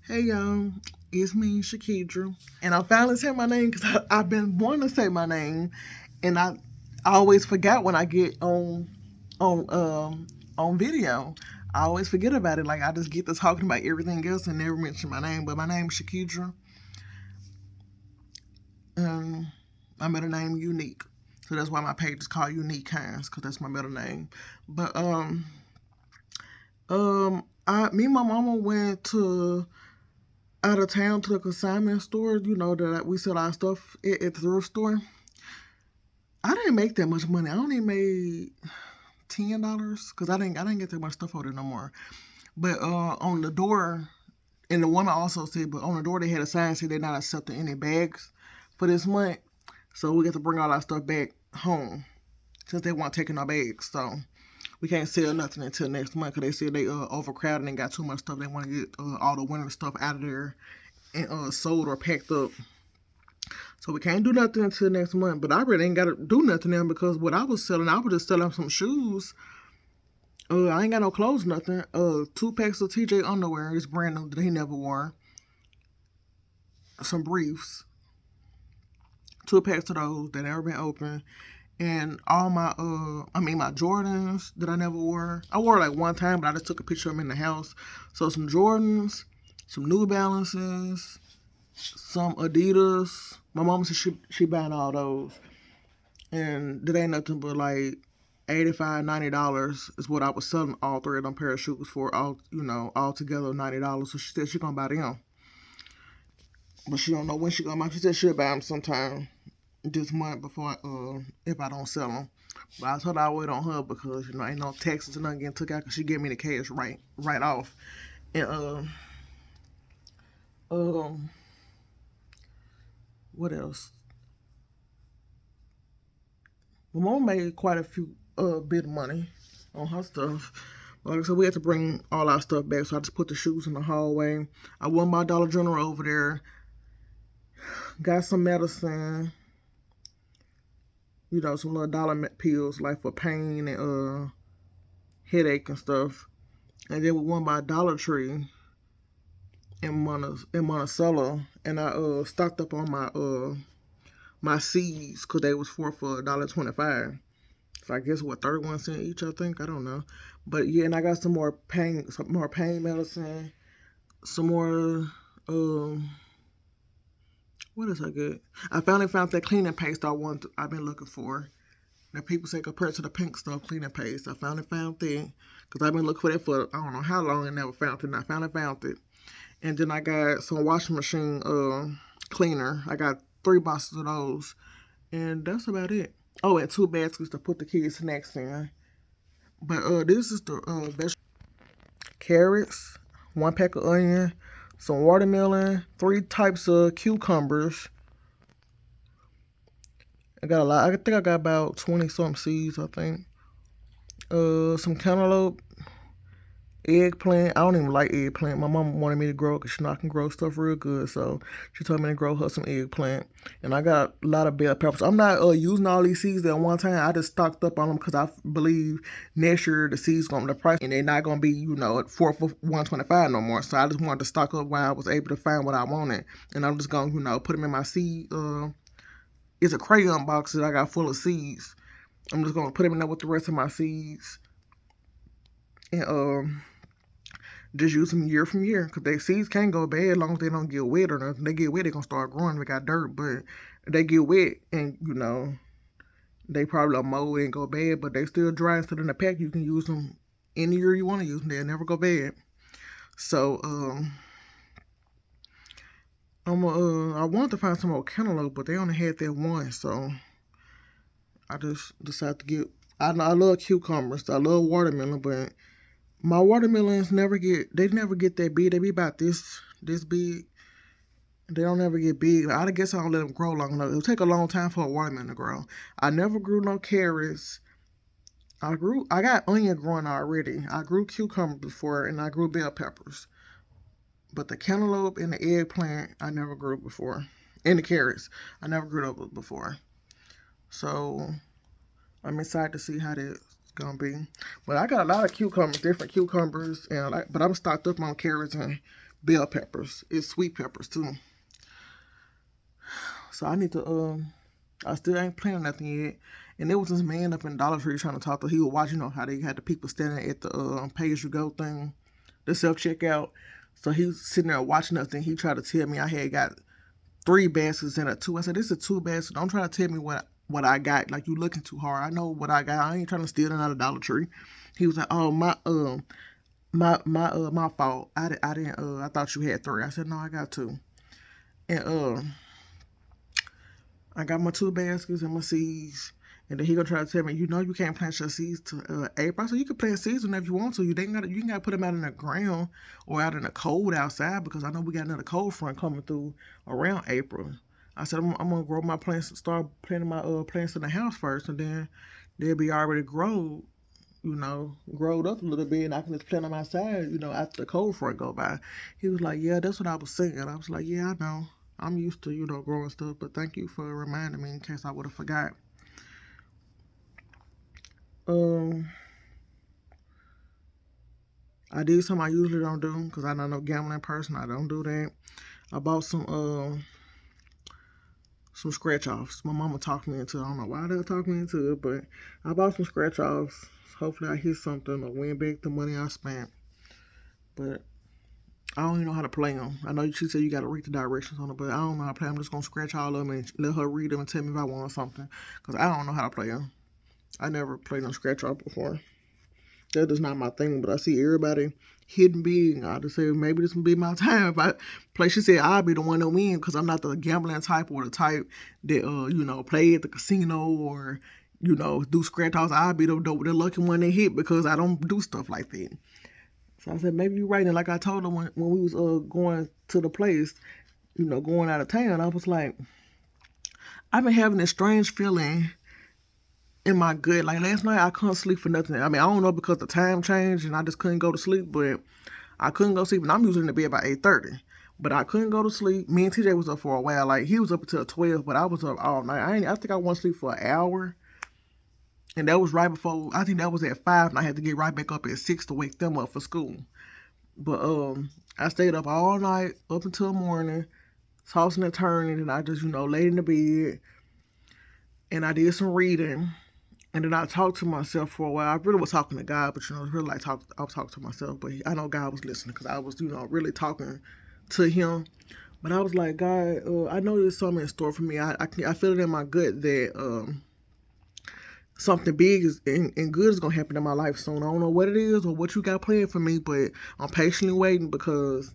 Hey y'all, it's me, Shakidra, and I finally said my name because I've been wanting to say my name, and I always forgot when I get on um on video. I always forget about it. Like I just get to talking about everything else and never mention my name. But my name is Shakidra. Um, my middle name Unique, so that's why my page is called Unique Kinds because that's my middle name. But me and my mama went to out of town to the consignment store, that we sell our stuff at the thrift store. I didn't make that much money. I only made $10 because I didn't get that much stuff over there no more. But on the door, and the woman also said, but on the door they had a sign saying they're not accepting any bags for this month. So we get to bring all our stuff back home since they weren't taking our bags. So we can't sell nothing until next month because they said they overcrowded and got too much stuff. They want to get all the winter stuff out of there and sold or packed up. So we can't do nothing until next month. But I really ain't got to do nothing now because what I was selling, I was just selling some shoes. I ain't got no clothes, nothing. 2 packs of TJ underwear, this brand new that he never wore. Some briefs, 2 packs of those that never been open, and all my Jordans that I never wore. I wore like one time, but I just took a picture of them in the house. So some Jordans, some New Balances, some Adidas. My mom said she buying all those. And that ain't nothing but like $85, $90 is what I was selling all three of them pair of shoes for, all together $90. So she said she gonna buy them, but she don't know when she gonna buy. She said she'll buy them sometime this month before if I don't sell them. But I told her I wait on her because ain't no taxes or nothing getting took out because she gave me the cash right off. And um what else? My mom made quite a few bit of money on her stuff. Like I said, we had to bring all our stuff back, so I just put the shoes in the hallway. I went by Dollar General over there, got some medicine, some little dollar pills like for pain and headache and stuff. And then we went by Dollar Tree in Monticello, and I stocked up on my seeds because they was for $1.25. So I guess what 31 cents each, I think. I don't know. But yeah, and I got some more pain medicine, some more what else I get? I finally found that cleaning paste I've been looking for. That people say compared to the pink stuff cleaning paste. I finally found that because I've been looking for that for I don't know how long and never found it. And I finally found it. And then I got some washing machine cleaner. I got 3 boxes of those. And that's about it. Oh, and 2 baskets to put the kids' snacks in. But this is the vegetable: carrots, 1 pack of onion, some watermelon, 3 types of cucumbers. I got a lot. I think I got about 20 something seeds. I think. Some cantaloupe, eggplant. I don't even like eggplant. My mom wanted me to grow it because she know I can grow stuff real good. So she told me to grow her some eggplant. And I got a lot of bell peppers. I'm not using all these seeds at one time. I just stocked up on them because I believe next year the seeds going to the price and they're not going to be at 125 no more. So I just wanted to stock up while I was able to find what I wanted. And I'm just going to put them in my seed. It's a crayon box that I got full of seeds. I'm just going to put them in there with the rest of my seeds. And just use them year from year because their seeds can't go bad as long as they don't get wet or nothing. They get wet, they're gonna start growing. They got dirt, but they get wet and they probably don't mold and go bad, but they still dry and still in the pack. You can use them any year you want to use them. They'll never go bad. So I wanted to find some more cantaloupe, but they only had that one, so I just decided to get. I love cucumbers. I love watermelon, but my watermelons never get that big. They be about this big. They don't ever get big. I guess I don't let them grow long enough. It'll take a long time for a watermelon to grow. I never grew no carrots. I got onion growing already. I grew cucumbers before and I grew bell peppers. But the cantaloupe and the eggplant I never grew before. And the carrots. I never grew those before. So I'm excited to see how that's gonna be. But I got a lot of cucumbers, different cucumbers, but I'm stocked up on carrots and bell peppers. It's sweet peppers too. So I need to I still ain't planning nothing yet. And there was this man up in Dollar Tree trying to talk to. He was watching, how they had the people standing at the pay as you go thing, the self checkout. So he was sitting there watching us, and he tried to tell me I had got 3 baskets and a 2. I said, this is a 2 basket. Don't try to tell me what I got. Like, you looking too hard. I know what I got. I ain't trying to steal it out of Dollar Tree. He was like, oh, my fault. I didn't I thought you had 3. I said, no, I got 2. And I got my 2 baskets and my seeds. And then he gonna try to tell me, you can't plant your seeds to April. So you can plant seeds whenever you want to. You ain't gotta put them out in the ground or out in the cold outside, because I know we got another cold front coming through around April. I said I'm gonna grow my plants, start planting my plants in the house first, and then they'll be already growed up a little bit, and I can just plant them outside, after the cold front go by. He was like, yeah, that's what I was saying. I was like, yeah, I know. I'm used to, growing stuff, but thank you for reminding me in case I would have forgot. I did something I usually don't do, because I'm not no gambling person. I don't do that. I bought some scratch offs. My mama talked me into it. I don't know why they'll talk me into it, but I bought some scratch offs. Hopefully I hit something or win back the money I spent. But I don't even know how to play them. I know she said you got to read the directions on it, but I don't know how to play them. I'm just going to scratch all of them and let her read them and tell me if I want something, because I don't know how to play them. I never played on scratch off before. That is not my thing, but I see everybody hitting big. I just say maybe this will be my time. If I play, she said I'll be the one to win, because I'm not the gambling type or the type that play at the casino or do scratch offs. I'll be the lucky one that hit, because I don't do stuff like that. So I said maybe you're right. And like I told her when we was going to the place, going out of town, I was like, I've been having this strange feeling in my gut. Like last night, I couldn't sleep for nothing. I mean, I don't know, because the time changed and I just couldn't go to sleep, but I couldn't go to sleep. And I'm usually in the bed by 8:30, but I couldn't go to sleep. Me and TJ was up for a while. Like, he was up until 12, but I was up all night. I think I went to sleep for an hour, and that was right before, I think that was at 5, and I had to get right back up at 6 to wake them up for school. But I stayed up all night, up until morning, tossing and turning, and I just, laid in the bed, and I did some reading. And then I talked to myself for a while. I really was talking to God, but, I was really I was talking to myself, but I know God was listening, because I was, really talking to him. But I was like, God, I know there's something in store for me. I feel it in my gut that something big and good is going to happen in my life soon. I don't know what it is or what you got planned for me, but I'm patiently waiting, because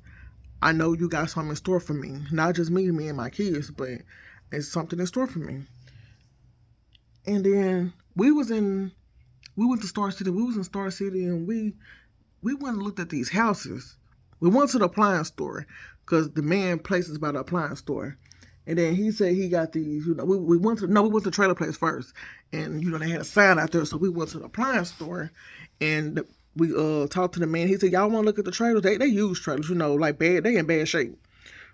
I know you got something in store for me. Not just me and my kids, but it's something in store for me. And then we went to Star City. We was in Star City, and we went and looked at these houses. We went to the appliance store, because the man places by the appliance store. And then he said he got these, we went to Trailer Place first. And, they had a sign out there. So we went to the appliance store, and we talked to the man. He said, y'all want to look at the trailers? They use trailers, like bad. They in bad shape.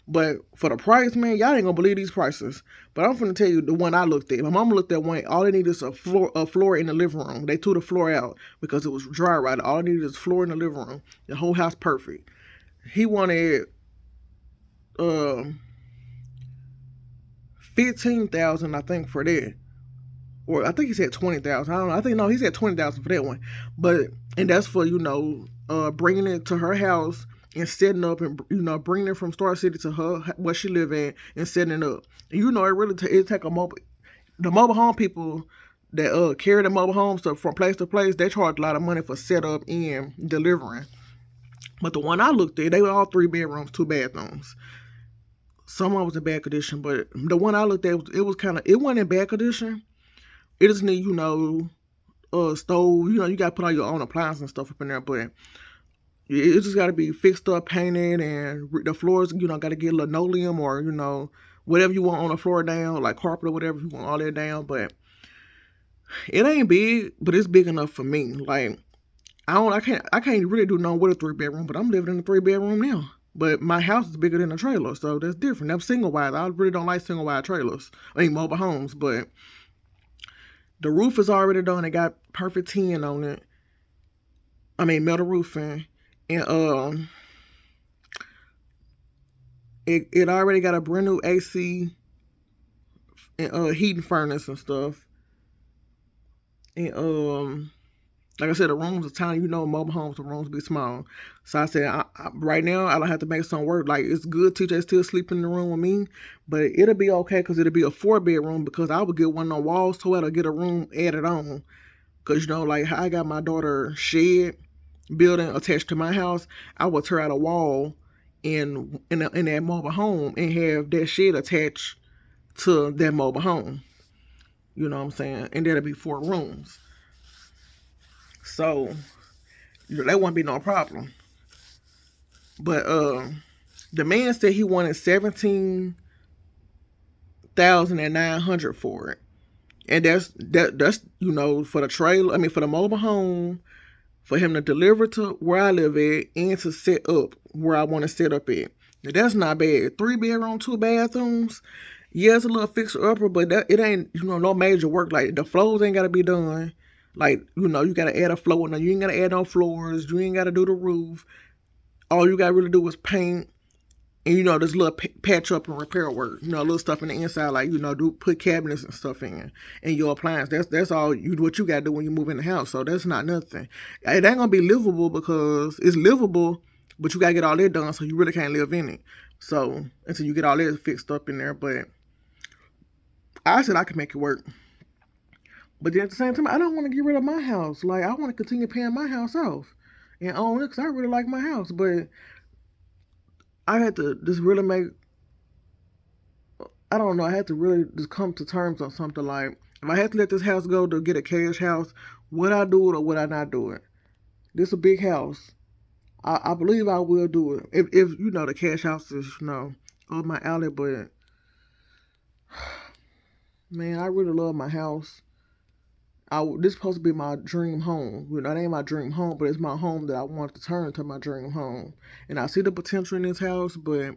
But for the price, man, y'all ain't gonna believe these prices. But I'm finna tell you the one I looked at. My mama looked at one. All they needed is a floor in the living room. They threw the floor out because it was dry right. All they needed is floor in the living room. The whole house perfect. He wanted $15,000, I think, for that. Or I think he said $20,000. I don't know. I think no, he said $20,000 for that one. And that's for bringing it to her house and setting up, and bringing it from Star City to her where she live at and setting it up. And it really it take the mobile home people that carry the mobile home stuff from place to place. They charge a lot of money for setup and delivering. But the one I looked at, they were all 3 bedrooms, 2 bathrooms. Some of them was in bad condition, but the one I looked at, it wasn't in bad condition. It just need stove. You got to put all your own appliances and stuff up in there, but it just got to be fixed up, painted, and the floors, got to get linoleum or, whatever you want on the floor down, like carpet or whatever you want all that down. But it ain't big, but it's big enough for me. Like, I can't really do no with a 3-bedroom, but I'm living in a 3-bedroom now. But my house is bigger than a trailer, so that's different. I'm single wide. I really don't like single wide trailers. Mobile homes, but the roof is already done. It got perfect tin on it. Metal roofing. And It already got a brand new AC and heating furnace and stuff. And like I said, the rooms are tiny. You know, mobile homes, the rooms be small. So I said, right now, I don't have to make some work. Like, it's good TJ still sleeping in the room with me, but it'll be okay because it'll be a 4 bedroom because I would get one of the walls to it or get a room added on. Because, you know, like how I got my daughter shed building attached to my house, I would tear out a wall in that mobile home and have that shed attached to that mobile home. You know what I'm saying? And that'll be 4 rooms. So, you know, that won't be no problem. But the man said he wanted 17,900 for it. And that's you know, for the trailer, I mean for the mobile home, for him to deliver to where I live at and to set up where I want to set up at. Now, that's not bad. 3 bedroom, 2 bathrooms. Yeah, it's a little fixer upper, but it ain't, you know, no major work. Like the floors ain't gotta be done. Like, you know, you gotta add a floor. Now you ain't gotta add no floors. You ain't gotta do the roof. All you gotta really do is paint and, you know, this little patch up and repair work. You know, little stuff in the inside, like, you know, put cabinets and stuff in and your appliance. That's all what you gotta do when you move in the house. So that's not nothing. It ain't gonna be livable because it's livable, but you gotta get all that done, so you really can't live in it. So until you get all that fixed up in there, but I said I could make it work. But then at the same time, I don't want to get rid of my house. Like, I want to continue paying my house off and own it because I really like my house. But I had to just really I don't know, I had to really just come to terms on something like, if I had to let this house go to get a cash house, would I do it or would I not do it? This is a big house. I believe I will do it. If you know, the cash house is, you know, up my alley, but man, I really love my house. This is supposed to be my dream home. You know, it ain't my dream home, but it's my home that I want to turn to my dream home. And I see the potential in this house, but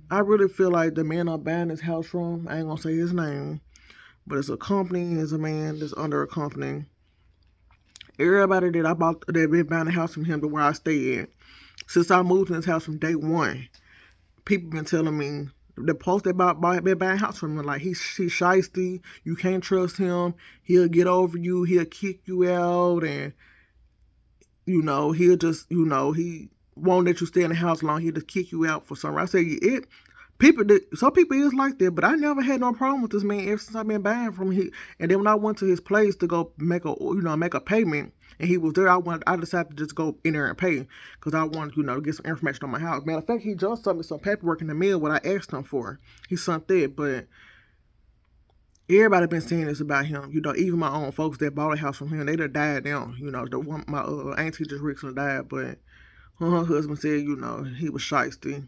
I really feel like the man I'm buying this house from, I ain't gonna say his name, but it's a company, it's a man that's under a company. Everybody that been buying a house from him to where I stay at, since I moved in this house from day one, people been telling me the post about been buying a house from him, like he's shiesty, you can't trust him, he'll get over you, he'll kick you out, and you know, he'll just, you know, he won't let you stay in the house long. He'll just kick you out for some reason. I say some people is like that, but I never had no problem with this man ever since I've been buying from him. And then when I went to his place to go make a payment, and he was there, I decided to just go in there and pay because I wanted, you know, to get some information on my house. Matter of fact, he just sent me some paperwork in the mail what I asked him for. He sent that, but everybody been saying this about him. You know, even my own folks that bought a house from him, they done died now. You know, my auntie just recently died, but her husband said, you know, he was shiesty.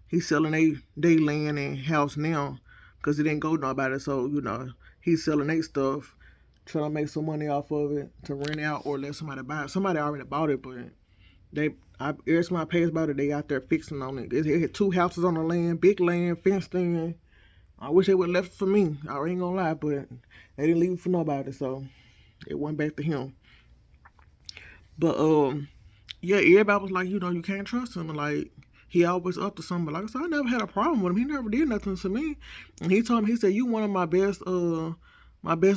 He's selling they land and house now because it didn't go to nobody. So, you know, he's selling their stuff, trying to make some money off of it to rent out or let somebody buy it. Somebody already bought it, but every time I pass by it, they out there fixing on it. They had 2 houses on the land, big land, fenced in. I wish they would have left it for me. I ain't gonna lie, but they didn't leave it for nobody, so it went back to him. But yeah, everybody was like, you know, you can't trust him. Like, he always up to something. But like I said, I never had a problem with him. He never did nothing to me. And he told me, he said, you one of my best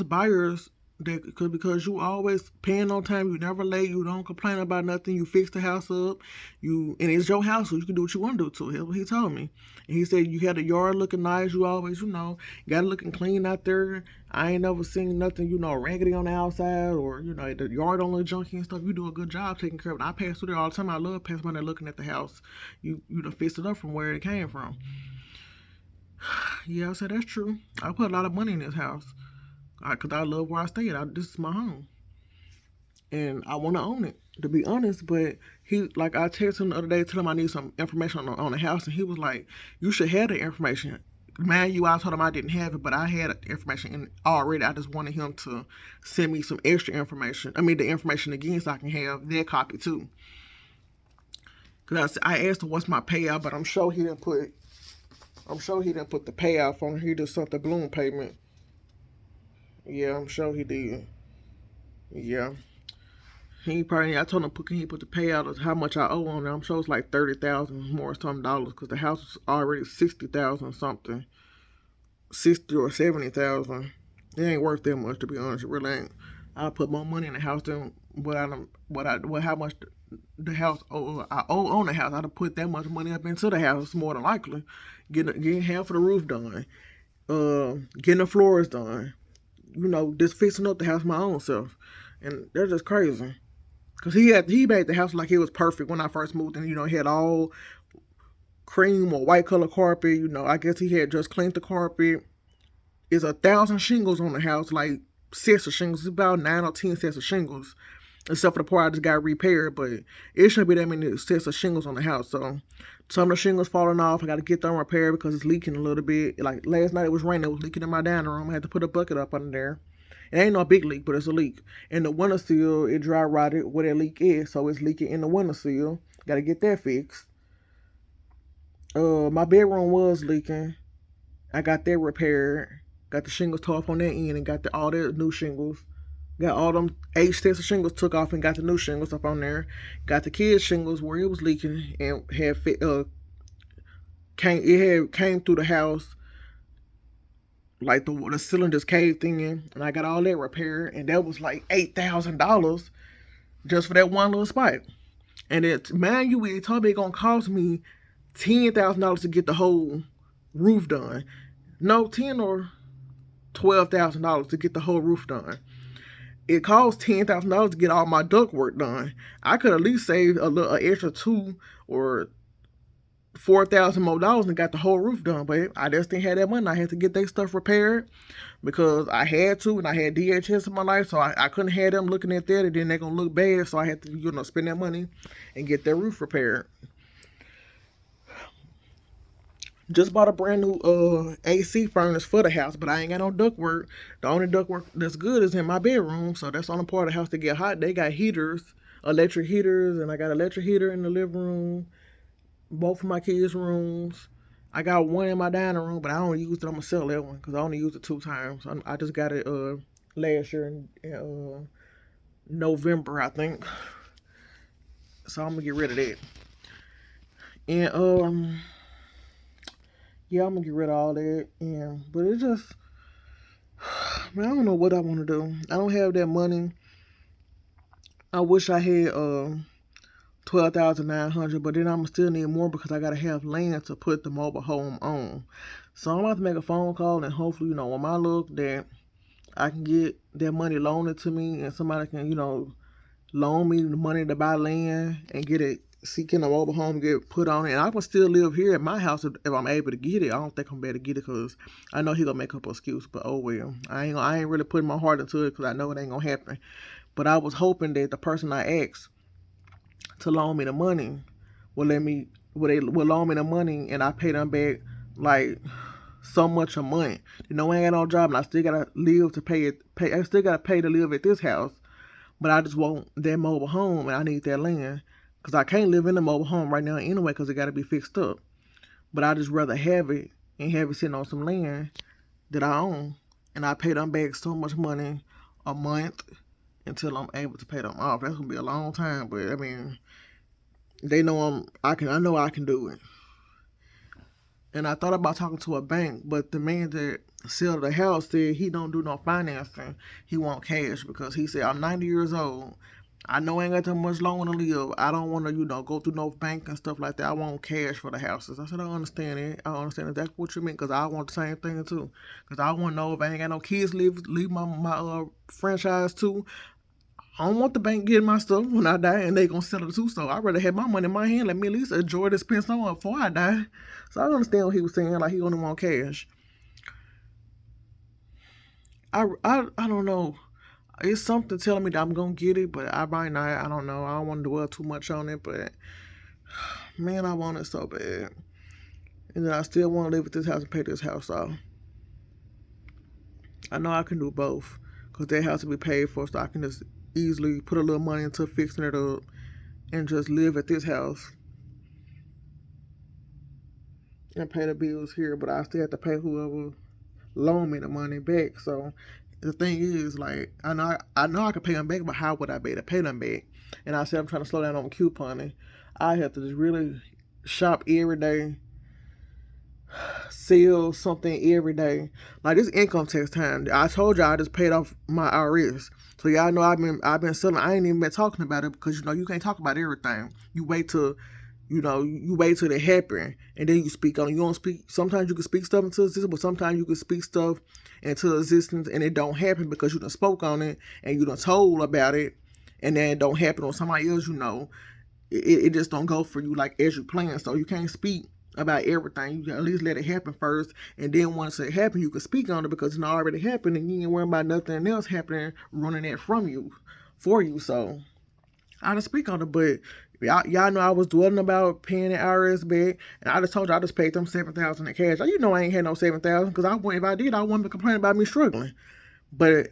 buyers because you always paying on time, you never late, you don't complain about nothing, you fix the house up, and it's your house, so you can do what you want to do to it. That's what he told me. And he said you had the yard looking nice, you always, you know, got it looking clean out there. I ain't never seen nothing, you know, raggedy on the outside or, you know, the yard don't look junky and stuff. You do a good job taking care of it. I pass through there all the time. I love passing by there looking at the house. You done fixed it up from where it came from. Yeah, I said that's true. I put a lot of money in this house because I love where I stay at. This is my home, and I want to own it. To be honest, but like I texted him the other day, telling him I need some information on the house, and he was like, "You should have the information." Man, I told him I didn't have it, but I had the information in already. I just wanted him to send me some extra information. I mean, the information again, so I can have their copy too. Cause I asked him what's my payout, but I'm sure he didn't put. I'm sure he didn't put the payout on. He just sent the balloon payment. Yeah, I'm sure he did. Yeah. He probably, I told him he put the payout of how much I owe on there. I'm sure it's like 30,000 more some dollars because the house is already 60,000 something, 60 or 70,000. It ain't worth that much, to be honest. It really ain't. I put more money in the house than how much the house I owe on the house. I'd have put that much money up into the house more than likely. Getting half of the roof done, getting the floors done. Just fixing up the house my own self, and they're just crazy. Cause he made the house like it was perfect when I first moved in. He had all cream or white color carpet. I guess he had just cleaned the carpet. It's 1,000 shingles on the house, like sets of shingles. It's about 9 or 10 sets of shingles, except for the part I just got repaired. But it shouldn't be that many sets of shingles on the house. So some of the shingles falling off. I got to get them repaired because it's leaking a little bit. Like last night it was raining. It was leaking in my dining room. I had to put a bucket up under there. It ain't no big leak, but it's a leak. And the windowsill, it dry rotted where that leak is, so it's leaking in the windowsill. Got to get that fixed. My bedroom was leaking. I got that repaired. Got the shingles tore off on that end and got all the new shingles. Got all them 8 sets of shingles took off and got the new shingles up on there. Got the kids' shingles where it was leaking and came through the house. Like the cylinders caved in, and I got all that repaired, and that was like $8,000 just for that one little spot. And it told me it gonna cost me $10,000 to get the whole roof done. No, $10,000 or $12,000 to get the whole roof done. It cost $10,000 to get all my duct work done. I could at least save an extra $2,000 or $4,000 more and got the whole roof done, but I just didn't have that money. I had to get their stuff repaired because I had to, and I had DHS in my life, so I couldn't have them looking at that, and then they're gonna look bad. So I had to, spend that money and get their roof repaired. Just bought a brand new AC furnace for the house, but I ain't got no ductwork. The only ductwork that's good is in my bedroom, so that's the only part of the house that get hot. They got heaters, electric heaters, and I got an electric heater in the living room. Both of my kids' rooms. I got one in my dining room, but I don't use it. I'm gonna sell that one because I only used it 2 times. I just got it last year in November, I think. So I'm gonna get rid of that. And yeah, I'm gonna get rid of all that. But it just, man, I don't know what I want to do. I don't have that money. I wish I had 12,900, but then I'm still need more because I gotta have land to put the mobile home on. So I'm about to make a phone call and hopefully, when I look that I can get that money loaned to me and somebody can, loan me the money to buy land and get it, seeking a mobile home, get put on it. And I can still live here at my house if I'm able to get it. I don't think I'm able to get it because I know he gonna make up an excuse, but oh well. I ain't really putting my heart into it because I know it ain't gonna happen. But I was hoping that the person I asked to loan me the money will loan me the money and I pay them back like so much a month. I ain't got no job and I still gotta live to pay it. I still gotta pay to live at this house, but I just want that mobile home and I need that land because I can't live in the mobile home right now anyway because it gotta be fixed up. But I just rather have it and have it sitting on some land that I own, and I pay them back so much money a month until I'm able to pay them off. That's gonna be a long time, but I mean, they know I know I can do it. And I thought about talking to a bank, but the man that sell the house said he don't do no financing. He want cash because he said I'm 90 years old. I know I ain't got that much longer to live. I don't want to, go through no bank and stuff like that. I want cash for the houses. I said, I understand it. I understand exactly what you mean because I want the same thing too. Because I want to know if I ain't got no kids leave my franchise too. I don't want the bank getting my stuff when I die and they gonna sell it too. So I'd rather have my money in my hand. Let me at least enjoy this, spend some before I die. So I understand what he was saying. Like he only want cash. I don't know. It's something telling me that I'm gonna get it, but I might not. I don't know. I don't want to dwell too much on it, but man, I want it so bad. And then I still want to live at this house and pay this house off. I know I can do both because that house will be paid for, so I can just easily put a little money into fixing it up and just live at this house and pay the bills here. But I still have to pay whoever loan me the money back. So the thing is, like, I know I can pay them back, but how would I be able to pay them back? and I said I'm trying to slow down on couponing. I have to just really shop every day, sell something every day. Like this income tax time. I told y'all I just paid off my IRS. So y'all know I've been selling. I ain't even been talking about it because you can't talk about everything. You wait till you wait till it happen and then you speak on it. You don't speak. Sometimes you can speak stuff into existence, but sometimes you can speak stuff into existence and it don't happen because you done spoke on it and you done told about it, and then it don't happen on somebody else. It just don't go for you like as you plan. So you can't speak about everything. You can at least let it happen first, and then once it happens, you can speak on it because it already happened, and you ain't worrying about nothing else happening, running that from you, for you. So I just speak on it, but y'all know I was dwelling about paying the IRS back, and I just told you I just paid them $7,000 in cash. You know I ain't had no $7,000 because if I did, I wouldn't be complaining about me struggling. But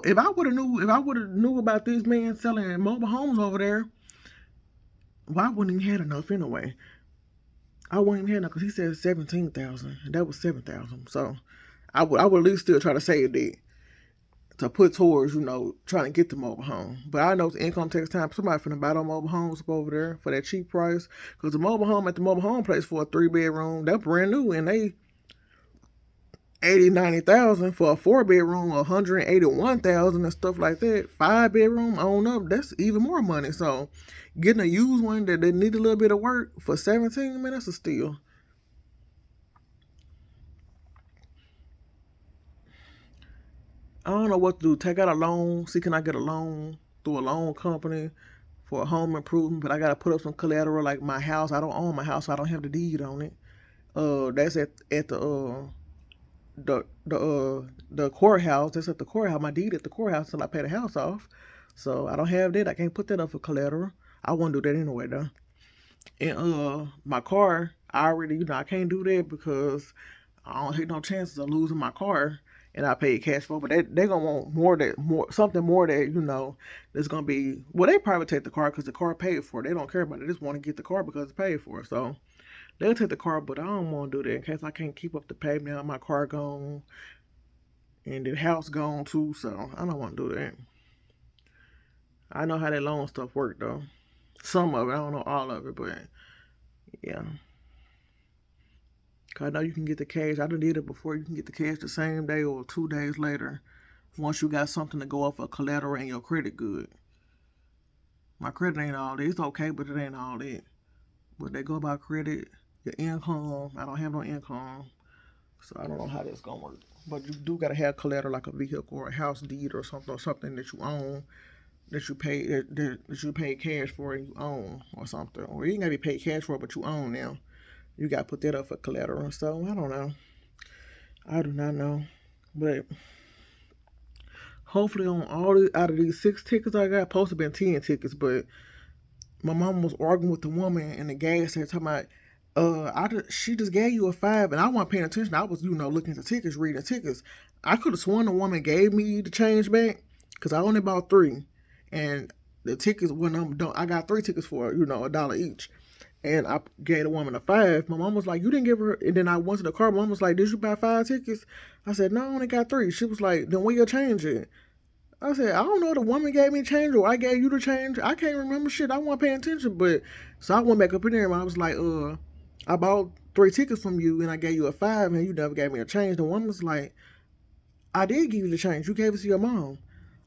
if I would have knew about this man selling mobile homes over there, well, I wouldn't even had enough anyway. I wouldn't even have enough because he said 17,000, and that was 7,000. So I would at least still try to save that to put towards, trying to get the mobile home. But I know it's income tax time. Somebody finna buy them mobile homes up over there for that cheap price. Because the mobile home at the mobile home place for a 3-bedroom, they're brand new and they 80,000-90,000 for a 4-bedroom, 181,000 and stuff like that. 5-bedroom on up, that's even more money. So getting a used one that they need a little bit of work for 17 minutes is still. I don't know what to do. Take out a loan. See, can I get a loan through a loan company for a home improvement? But I gotta put up some collateral, like my house. I don't own my house, so I don't have the deed on it. That's at the courthouse. That's at the courthouse. My deed at the courthouse until I pay the house off. So I don't have that. I can't put that up for collateral. I won't do that anyway though. And my car, I already, I can't do that because I don't take no chances of losing my car, and I paid cash for it. But they gonna want something more that that's gonna be. Well, they probably take the car because the car paid for it. They don't care about it. They just want to get the car because it's paid for. So they'll take the car, but I don't want to do that in case I can't keep up the payment. My car gone and the house gone too. So I don't want to do that. I know how that loan stuff work though. Some of it, I don't know all of it, but yeah. Cause I know you can get the cash. I done did it before. You can get the cash the same day or 2 days later. Once you got something to go off of collateral and your credit good. My credit ain't all that. It's okay, but it ain't all that. But they go by credit, your income. I don't have no income, so I don't know how that's gonna work. But you do gotta have collateral like a vehicle or a house deed or something that you own, that you pay that you pay cash for and you own or something. Or you ain't gotta be paid cash for it, but you own now. You gotta put that up for collateral. So I don't know. I do not know. But hopefully on out of these 6 tickets I got, supposed to been 10 tickets, but my mom was arguing with the woman in the gas station talking about she just gave you a 5, and I wasn't paying attention. I was, looking at the tickets, reading the tickets. I could have sworn the woman gave me the change back because I only bought 3, and the tickets when I'm done, I got 3 tickets for $1 each, and I gave the woman a 5. My mom was like, "You didn't give her," and then I went to the car. My mom was like, "Did you buy 5 tickets?" I said, "No, I only got 3." She was like, "Then where your change at?" I said, "I don't know. The woman gave me change or I gave you the change. I can't remember shit. I wasn't paying attention." But so I went back up in there and I was like, I bought 3 tickets from you and I gave you a 5 and you never gave me a change." The woman was like, "I did give you the change. You gave it to your mom."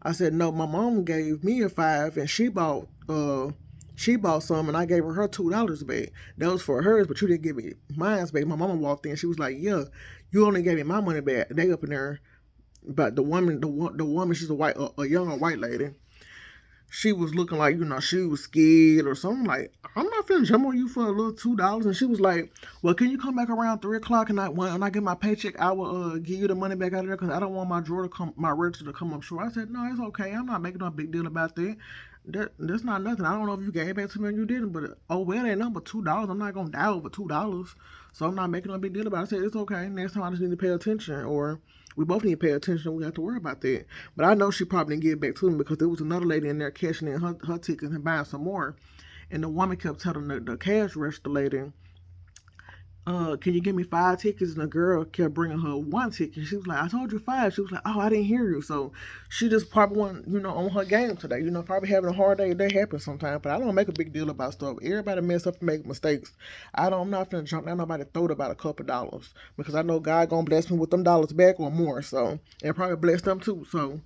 I said, "No, my mom gave me a 5 and she bought some and I gave her $2 back. That was for hers, but you didn't give me mine back." My mama walked in. She was like, "Yeah, you only gave me my money back." They up in there. But the woman, she's a younger white lady. She was looking like, she was scared or something. Like, "I'm not finna jump on you for a little $2." And she was like, "Well, can you come back around 3 o'clock and when I get my paycheck, I will give you the money back out of there because I don't want my register to come up short." I said, "No, it's okay. I'm not making no big deal about that. That's not nothing. I don't know if you gave it back to me or you didn't, but oh well, it ain't nothing but $2. I'm not gonna die over $2, so I'm not making no big deal about it." I said, "It's okay. Next time I just need to pay attention, or we both need to pay attention. We have to worry about that." But I know she probably didn't give it back to me because there was another lady in there cashing in her tickets and buying some more, and the woman kept telling the cash register lady, can you give me 5 tickets? And the girl kept bringing her 1 ticket. She was like, I told you 5. She was like, oh, I didn't hear you. So she just probably wasn't, on her game today. Probably having a hard day. That happens sometimes. But I don't make a big deal about stuff. Everybody mess up and make mistakes. I'm not finna jump down nobody throat about a couple dollars. Because I know God gonna bless me with them dollars back or more. So, and probably bless them too. So,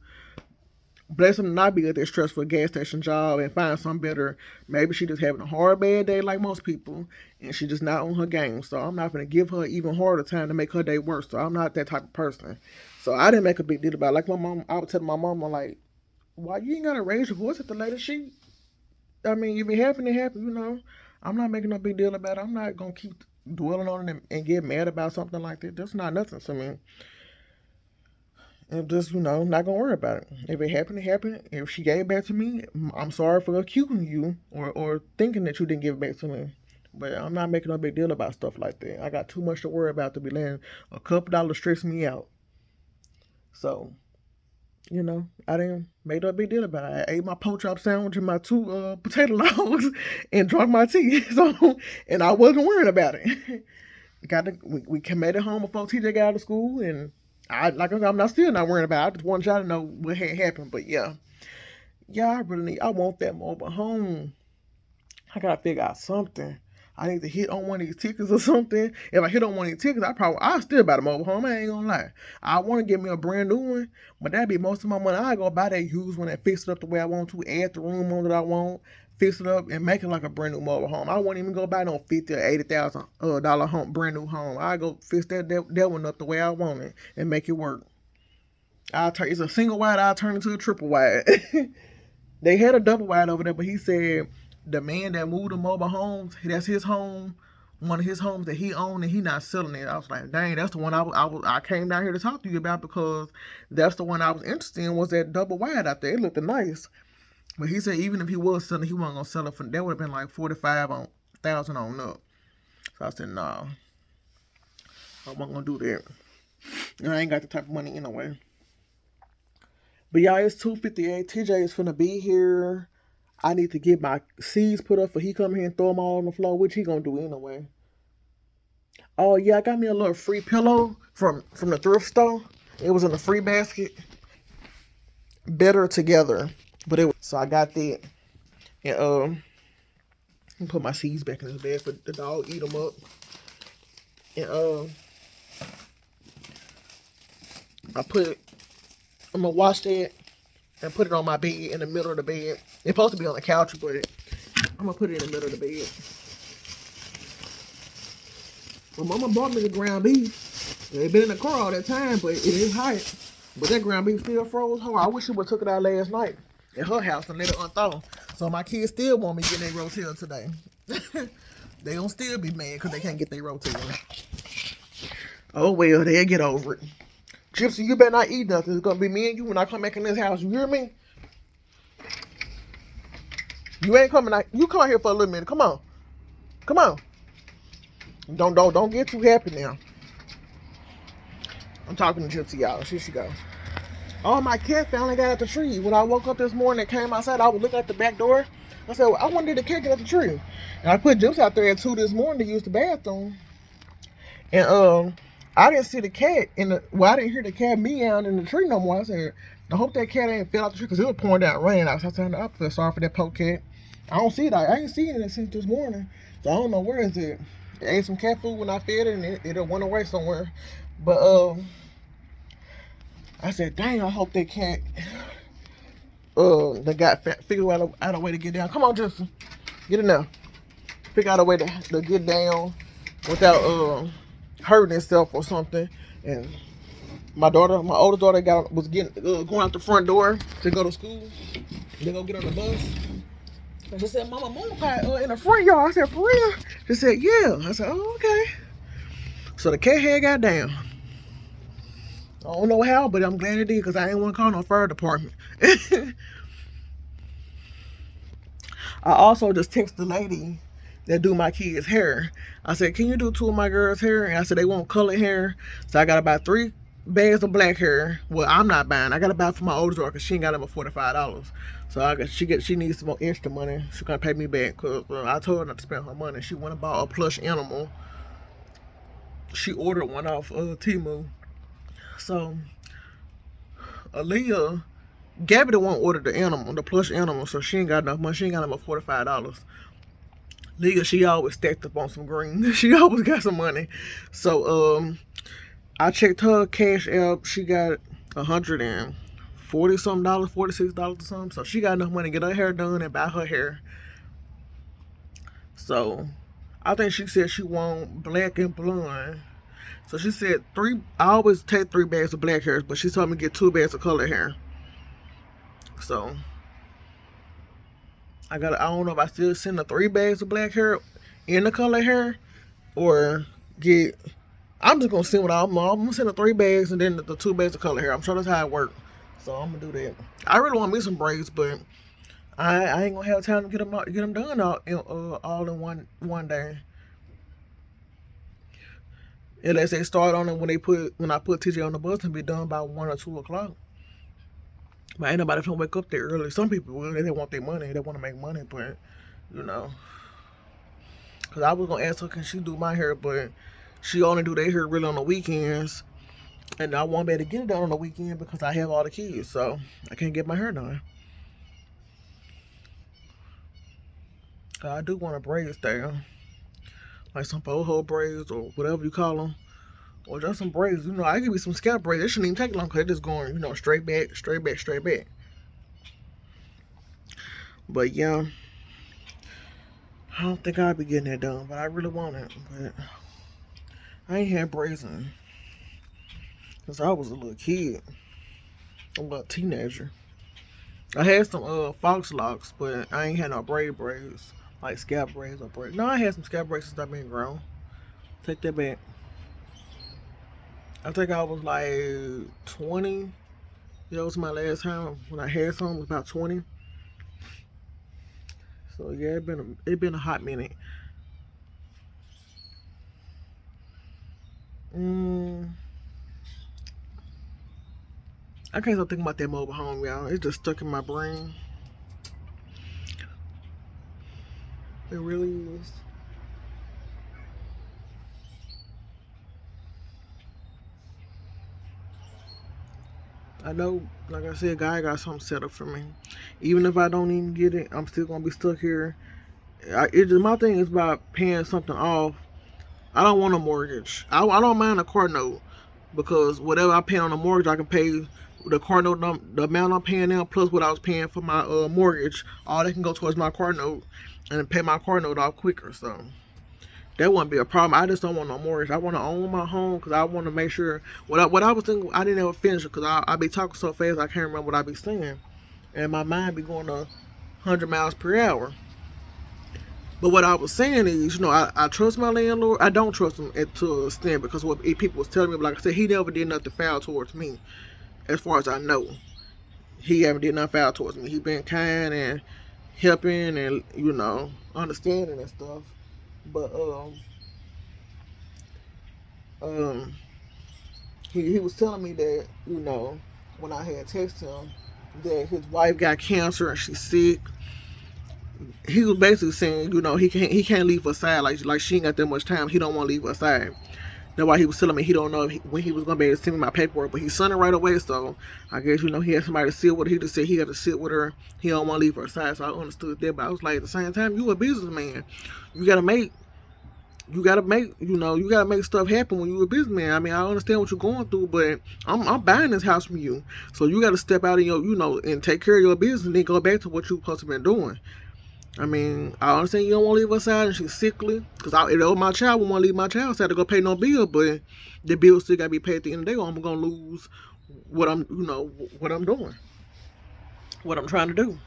bless them to not be at that stressful gas station job and find something better. Maybe she just having a hard bad day like most people, and she just not on her game. So I'm not gonna give her even harder time to make her day worse. So I'm not that type of person. So I didn't make a big deal about it. Like my mom. I would tell my mom, I'm like, why you ain't gotta raise your voice at the lady? I mean, if it happened, it happened. I'm not making no big deal about it. I'm not gonna keep dwelling on it and get mad about something like that. That's not nothing to me. And just, not gonna worry about it. If it happened, it happened. If she gave it back to me, I'm sorry for accusing you or thinking that you didn't give it back to me. But I'm not making a big deal about stuff like that. I got too much to worry about to be letting a couple dollars stress me out. So, I didn't make no big deal about it. I ate my pork chop sandwich and my 2 potato logs and drank my tea. So, and I wasn't worrying about it. We made it home before TJ got out of school, and I'm not still not worrying about it. I just wanted y'all to know what had happened. But yeah, I want that mobile home. I gotta figure out something. I need to hit on one of these tickets or something. If I hit on one of these tickets, I'll still buy the mobile home. I ain't gonna lie. I want to get me a brand new one, but that'd be most of my money. I go buy that used one and fix it up the way I want to, add the room on that I want, fix it up and make it like a brand new mobile home. I won't even go buy no $50,000 or $80,000 dollar home, brand new home. I go fix that one up the way I want it and make it work. It's a single wide. I'll turn it into a triple wide. They had a double wide over there, but he said the man that moved the mobile homes, that's his home, one of his homes that he owned, and he not selling it. I was like, dang, that's the one I came down here to talk to you about, because that's the one I was interested in, was that double wide out there. It looked nice. But he said even if he was selling, he wasn't gonna sell it for, that would have been like 45,000 on up. So I said, nah, I wasn't gonna do that. And I ain't got the type of money anyway. But y'all, it's 2:58. TJ is finna be here. I need to get my seeds put up for he come here and throw them all on the floor, which he gonna do anyway. Oh yeah, I got me a little free pillow from the thrift store. It was in a free basket. Better together, but so I got that. And put my seeds back in his bag for the dog eat them up. And I'm gonna wash that and put it on my bed in the middle of the bed. It's supposed to be on the couch, but I'm gonna put it in the middle of the bed. Well, Mama bought me the ground beef. It been in the car all that time, but it is hot. But that ground beef still froze hard. I wish she would took it out last night at her house and let it unthaw. So my kids still want me to get their rotel today. They gonna still be mad because they can't get their rotel. Oh well, they'll get over it. Gypsy, you better not eat nothing. It's gonna be me and you when I come back in this house. You hear me? You ain't coming out. You come out here for a little minute. Come on. Come on. Don't get too happy now. I'm talking to Gypsy, y'all. Here she goes. Oh, my cat finally got at the tree. When I woke up this morning and came outside, I was looking at the back door. I said, well, I wonder if the cat get at the tree. And I put Gypsy out there at 2 this morning to use the bathroom. And I didn't see the cat I didn't hear the cat meowing in the tree no more. I said, I hope that cat ain't fell out the tree, because it was pouring down rain. I feel sorry for that poor cat. I don't see it. I ain't seen it since this morning. So I don't know where is it. It ate some cat food when I fed it, and it went away somewhere. But I said, dang, I hope that cat they got figure out a way to get down. Come on, Justin. Get in there. Figure out a way to get down without hurting itself or something. And my older daughter was going out the front door to go to school. They go get on the bus. And she said, Mama, in the front yard. I said, for real? She said, yeah. I said, oh, okay. So the cat head got down. I don't know how, but I'm glad it did, because I didn't want to call no fire department. I also just texted the lady that do my kids' hair. I said, can you do 2 of my girls' hair? And I said, they want colored hair. So I got about 3 bags of black hair. Well, I'm not buying. I got to buy for my oldest daughter, because she ain't got them for $45. So she needs some more extra money. She's going to pay me back, because I told her not to spend her money. She went and bought a plush animal. She ordered one off Temu. So Aaliyah, Gabby the one ordered the animal, the plush animal, so she ain't got enough money. She ain't got enough $45. Leah, she always stacked up on some green. She always got some money. So I checked her cash app. She got $140 something, $46 or something. So she got enough money to get her hair done and buy her hair. So I think she said she want black and blonde. So she said I always take 3 bags of black hair, but she told me to get 2 bags of color hair. So I don't know if I still send the 3 bags of black hair in the color hair or get. I'm just gonna send what I'm gonna send the 3 bags and then the 2 bags of color hair. I'm sure that's how it works. So I'm gonna do that. I really want me some braids, but I ain't gonna have time to get them done all in one day. Unless they start on it when I put TJ on the bus and be done by 1 or 2 o'clock. But ain't nobody finna wake up there early. Some people will. They want their money. They want to make money, but you know. Cause I was gonna ask her, can she do my hair, but she only do their hair really on the weekends, and I won't be able to get it done on the weekend because I have all the kids, so I can't get my hair done. I do want a braids there, like some boho braids or whatever you call them, or just some braids. You know, I give me some scalp braids. It shouldn't even take long because they're just going, straight back, straight back, straight back. But yeah, I don't think I'll be getting that done, but I really want it. But I ain't had braids since I was a little kid, a little teenager. I had some fox locks, but I ain't had no braids, like scalp braids or braids. No, I had some scalp braids since I've been grown. Take that back. I think I was like 20. That was my last time when I had some. It was about 20. So yeah, it been a hot minute. I can't stop thinking about that mobile home, y'all. It's just stuck in my brain. It really is. I know, like I said, God got something set up for me. Even if I don't even get it, I'm still gonna be stuck here. My thing is about paying something off. I don't want a mortgage. I don't mind a car note because whatever I pay on the mortgage, I can pay the car note, the amount I'm paying now plus what I was paying for my mortgage. All that can go towards my car note and pay my car note off quicker. So that wouldn't be a problem. I just don't want no mortgage. I want to own my home because I want to make sure. What I was thinking, I didn't ever finish it because I be talking so fast I can't remember what I be saying, and my mind be going 100 miles per hour. But what I was saying is, I trust my landlord. I don't trust him to an extent because what people was telling me, but like I said, he never did nothing foul towards me, as far as I know. He haven't did nothing foul towards me. He been kind and helping and understanding and stuff. But um, he was telling me that when I had texted him that his wife got cancer and she's sick. He was basically saying, he can't leave her side like she ain't got that much time. He don't want to leave her side. That's why he was telling me he don't know when he was gonna be able to send me my paperwork, but he sent it right away. So I guess he had somebody to sit with her. He just said he had to sit with her. He don't want to leave her side. So I understood that, but I was like, at the same time, you a businessman. You gotta make stuff happen when you a businessman. I mean, I understand what you're going through, but I'm buying this house from you, so you got to step out of and take care of your business, and then go back to what you supposed to been doing. I mean, I understand you don't want to leave her side and she's sickly. Because if it was my child, I wouldn't want to leave my child side to go pay no bill. But the bill still got to be paid at the end of the day, or I'm going to lose what I'm doing, what I'm trying to do.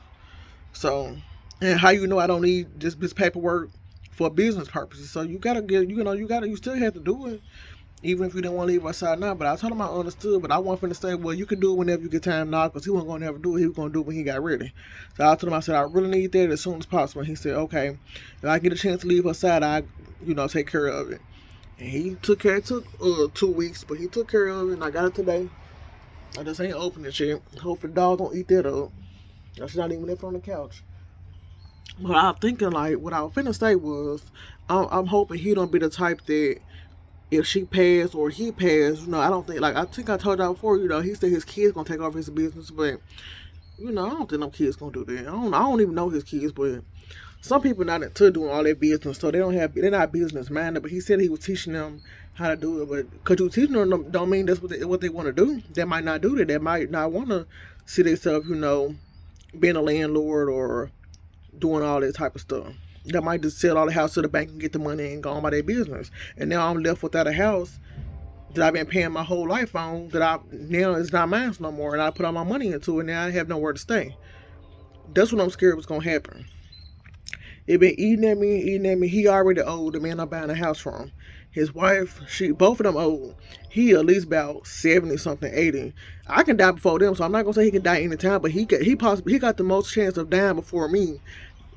So, and how I don't need this paperwork for business purposes. So you got to you still have to do it. Even if you didn't want to leave our side now. But I told him I understood. But I wasn't finna say, well, you can do it whenever you get time now, because he wasn't going to ever do it. He was going to do it when he got ready. So I told him, I said, I really need that as soon as possible. And he said, okay, if I get a chance to leave her side, I, take care of it. And he took care. It took 2 weeks, but he took care of it, and I got it today. I just ain't opened it yet. Hopefully the dog don't eat that up. She's not even left on the couch. But I'm thinking, like, what I was finna say was, I'm hoping he don't be the type that if she passed or he passed, I don't think, like I think I told y'all before, he said his kids gonna take over his business, but I don't think them kids gonna do that. I don't even know his kids, but some people not into doing all their business, so they're not business minded. But he said he was teaching them how to do it. But because you teaching them don't mean that's what they want to do. They might not do that. They might not want to see themselves, being a landlord or doing all that type of stuff. They might just sell all the house to the bank and get the money and go on by their business. And now I'm left without a house that I've been paying my whole life on, now it's not mine no more, and I put all my money into it, and now I have nowhere to stay. That's what I'm scared was gonna happen. It been eating at me. He already old, the man I'm buying a house from. His wife, both of them old. He at least about 70 something, 80. I can die before them, so I'm not gonna say he can die anytime, but he got the most chance of dying before me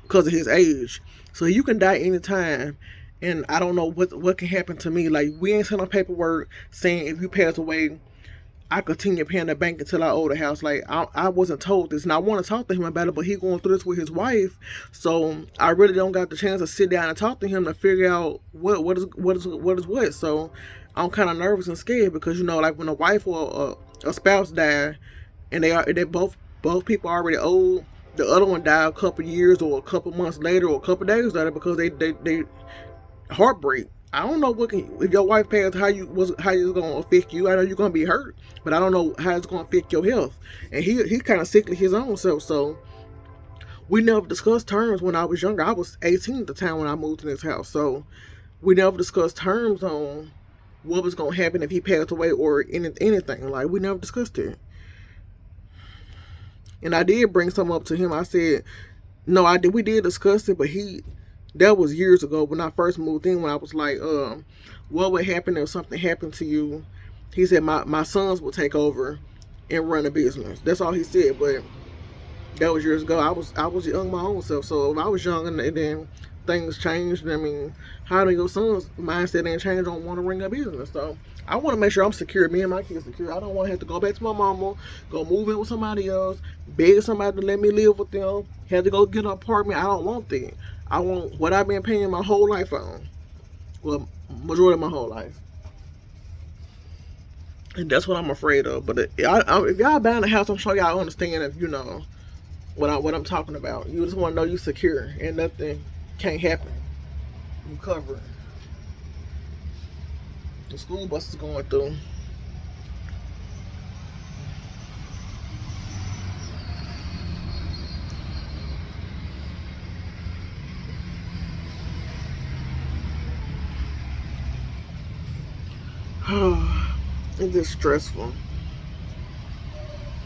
because of his age. So you can die anytime, and I don't know what can happen to me. Like, we ain't sent no paperwork saying if you pass away, I continue paying the bank until I owe the house. Like, I wasn't told this, and I want to talk to him about it, but he going through this with his wife, so I really don't got the chance to sit down and talk to him to figure out what is what. So I'm kind of nervous and scared because like when a wife or a spouse die, and they both people are already old. The other one died a couple years or a couple months later or a couple days later because they heartbreak. I don't know if your wife passed, how it's gonna affect you. I know you're gonna be hurt, but I don't know how it's gonna affect your health. And he's kind of sickly his own self. So we never discussed terms when I was younger. I was 18 at the time when I moved to this house. So we never discussed terms on what was gonna happen if he passed away or anything. Like, we never discussed it. And I did bring something up to him. I said, no, we did discuss it, but that was years ago when I first moved in, when I was like, what would happen if something happened to you? He said my sons will take over and run a business. That's all he said, but that was years ago. I was young my own self, so if I was young and then things changed, I mean, how do your son's mindset ain't change on want to run a business? So I want to make sure I'm secure, me and my kids secure. I don't want to have to go back to my mama, go move in with somebody else, beg somebody to let me live with them, have to go get an apartment. I don't want that. I want what I've been paying my whole life on. Well, majority of my whole life. And that's what I'm afraid of. But if y'all buying a house, I'm sure y'all understand if what I'm talking about. You just want to know you secure and nothing can't happen. You covered. The school bus is going through. It's just stressful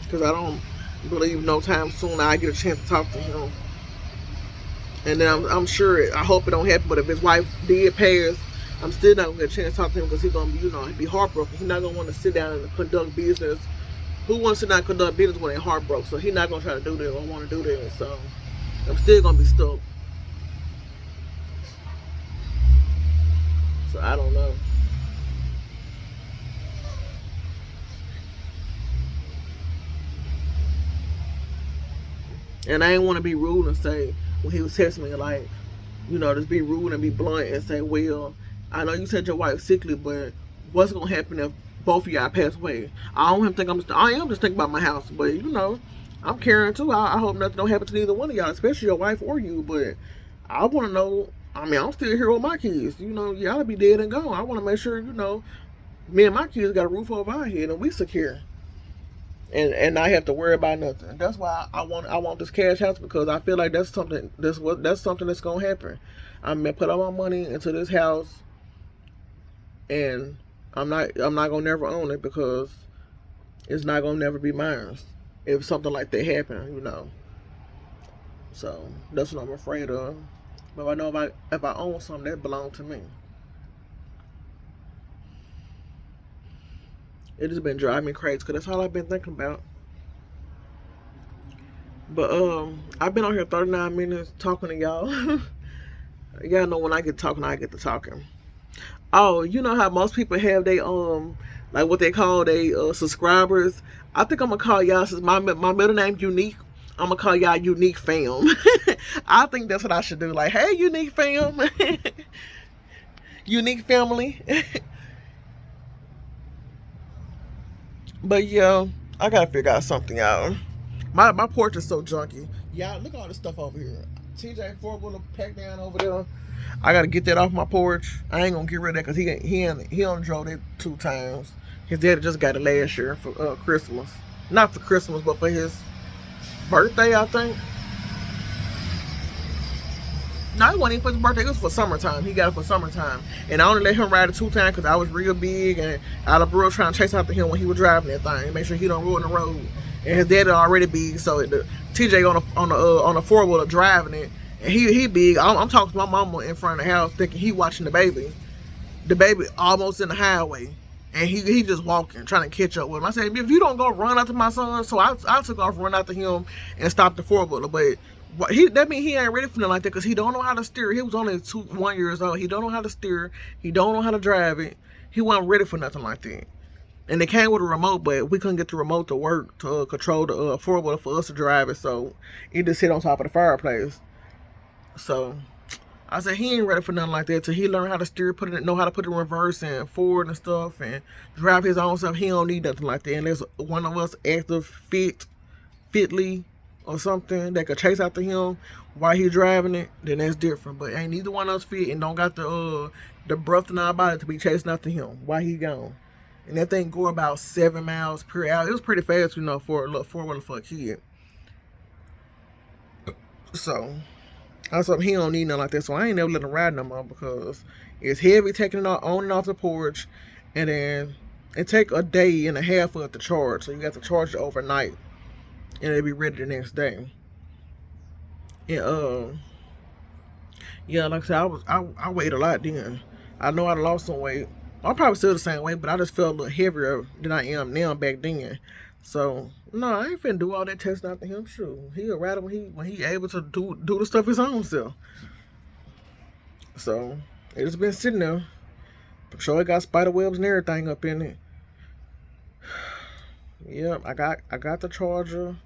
because I don't believe no time soon I get a chance to talk to him. And then I'm sure, I hope it don't happen, but if his wife did pass, I'm still not gonna get a chance to talk to him because he's gonna be, he'd be heartbroken. He's not gonna want to sit down and conduct business. Who wants to sit down and conduct business when they're heartbroken? So he's not gonna try to do that or want to do that. So I'm still gonna be stuck. So I don't know. And I didn't want to be rude and say, when he was texting me, like, just be rude and be blunt and say, well, I know you said your wife's sickly, but what's gonna happen if both of y'all pass away? I am just thinking about my house, but I'm caring too. I hope nothing don't happen to either one of y'all, especially your wife or you. But I want to know. I mean, I'm still here with my kids. Y'all be dead and gone. I want to make sure me and my kids got a roof over our head and we secure. And I have to worry about nothing. That's why I want this cash house, because I feel like that's something that's gonna happen. I'm gonna put all my money into this house, and I'm not gonna never own it because it's not gonna never be mine if something like that happen. So that's what I'm afraid of. But I know if I own something that belongs to me. It has been driving me crazy because that's all I've been thinking about. But I've been on here 39 minutes talking to y'all. Y'all know when I get talking, I get to talking. Oh, you know how most people have they like what they call they subscribers. I think I'm gonna call y'all, since my middle name Unique, I'm gonna call y'all Unique Fam. I think that's what I should do. Like, hey, Unique Fam, Unique Family. But yeah, I gotta figure out something out. My porch is so junky. Yeah, look at all this stuff over here. TJ four-wheeler packed down over there. I gotta get that off my porch. I ain't gonna get rid of that because he only drove it 2 times. His daddy just got it last year for Christmas. Not for Christmas, but for his birthday, I think. No, it wasn't even for his birthday. It was for summertime. He got it for summertime. And I only let him ride it 2 times because I was real big and out of real trying to chase after him when he was driving that thing. Make sure he don't ruin the road. And his daddy already big, so TJ on the four-wheeler driving it. And he big. I'm talking to my mama in front of the house thinking he watching the baby. The baby almost in the highway. And he just walking, trying to catch up with him. I said, if you don't go run after my son, so I took off, run after him, and stopped the four-wheeler. But that means he ain't ready for nothing like that because he don't know how to steer. He was only 1 year old. He don't know how to steer. He don't know how to drive it. He wasn't ready for nothing like that. And they came with a remote, but we couldn't get the remote to work to control the four-wheeler for us to drive it. So it just sit on top of the fireplace. So I said he ain't ready for nothing like that till he learn how to steer, know how to put it in reverse and forward and stuff, and drive his own stuff. He don't need nothing like that unless one of us active fitly or something that could chase after him while he driving it. Then that's different. But ain't neither one of us fit and don't got the breath in our body to be chasing after him while he gone. And that thing go about 7 miles per hour. It was pretty fast, for a four-wheeler for a kid. So I said he don't need nothing like that, so I ain't never let him ride no more because it's heavy taking it on and off the porch, and then it take a day and a half for it to charge. So you got to charge it overnight, and it'll be ready the next day. And yeah, like I said, I weighed a lot then. I know I lost some weight. I'm probably still the same weight, but I just felt a little heavier than I am now back then. So no, I ain't finna do all that testing after him. Sure, he'll ride when he able to do the stuff his own self. So it's been sitting there. I'm sure it got spider webs and everything up in it. Yep, I got the charger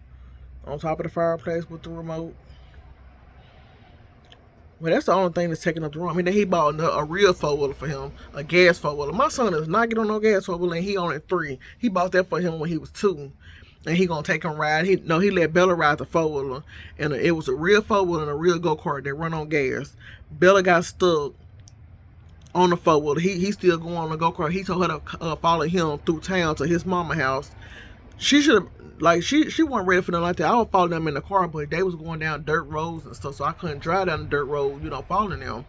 on top of the fireplace with the remote. Well, that's the only thing that's taking up the room. I mean, then he bought a real four-wheeler for him, a gas four-wheeler. My son does not get on no gas four-wheeler, and he only 3. He bought that for him when he was 2. And he gonna take him ride. He let Bella ride the four-wheeler. And it was a real four-wheeler and a real go-kart that run on gas. Bella got stuck on the four-wheeler. He still going on the go-kart. He told her to follow him through town to his mama house. She should have, she wasn't ready for nothing like that. I was following them in the car, but they was going down dirt roads and stuff, so I couldn't drive down the dirt road, following them.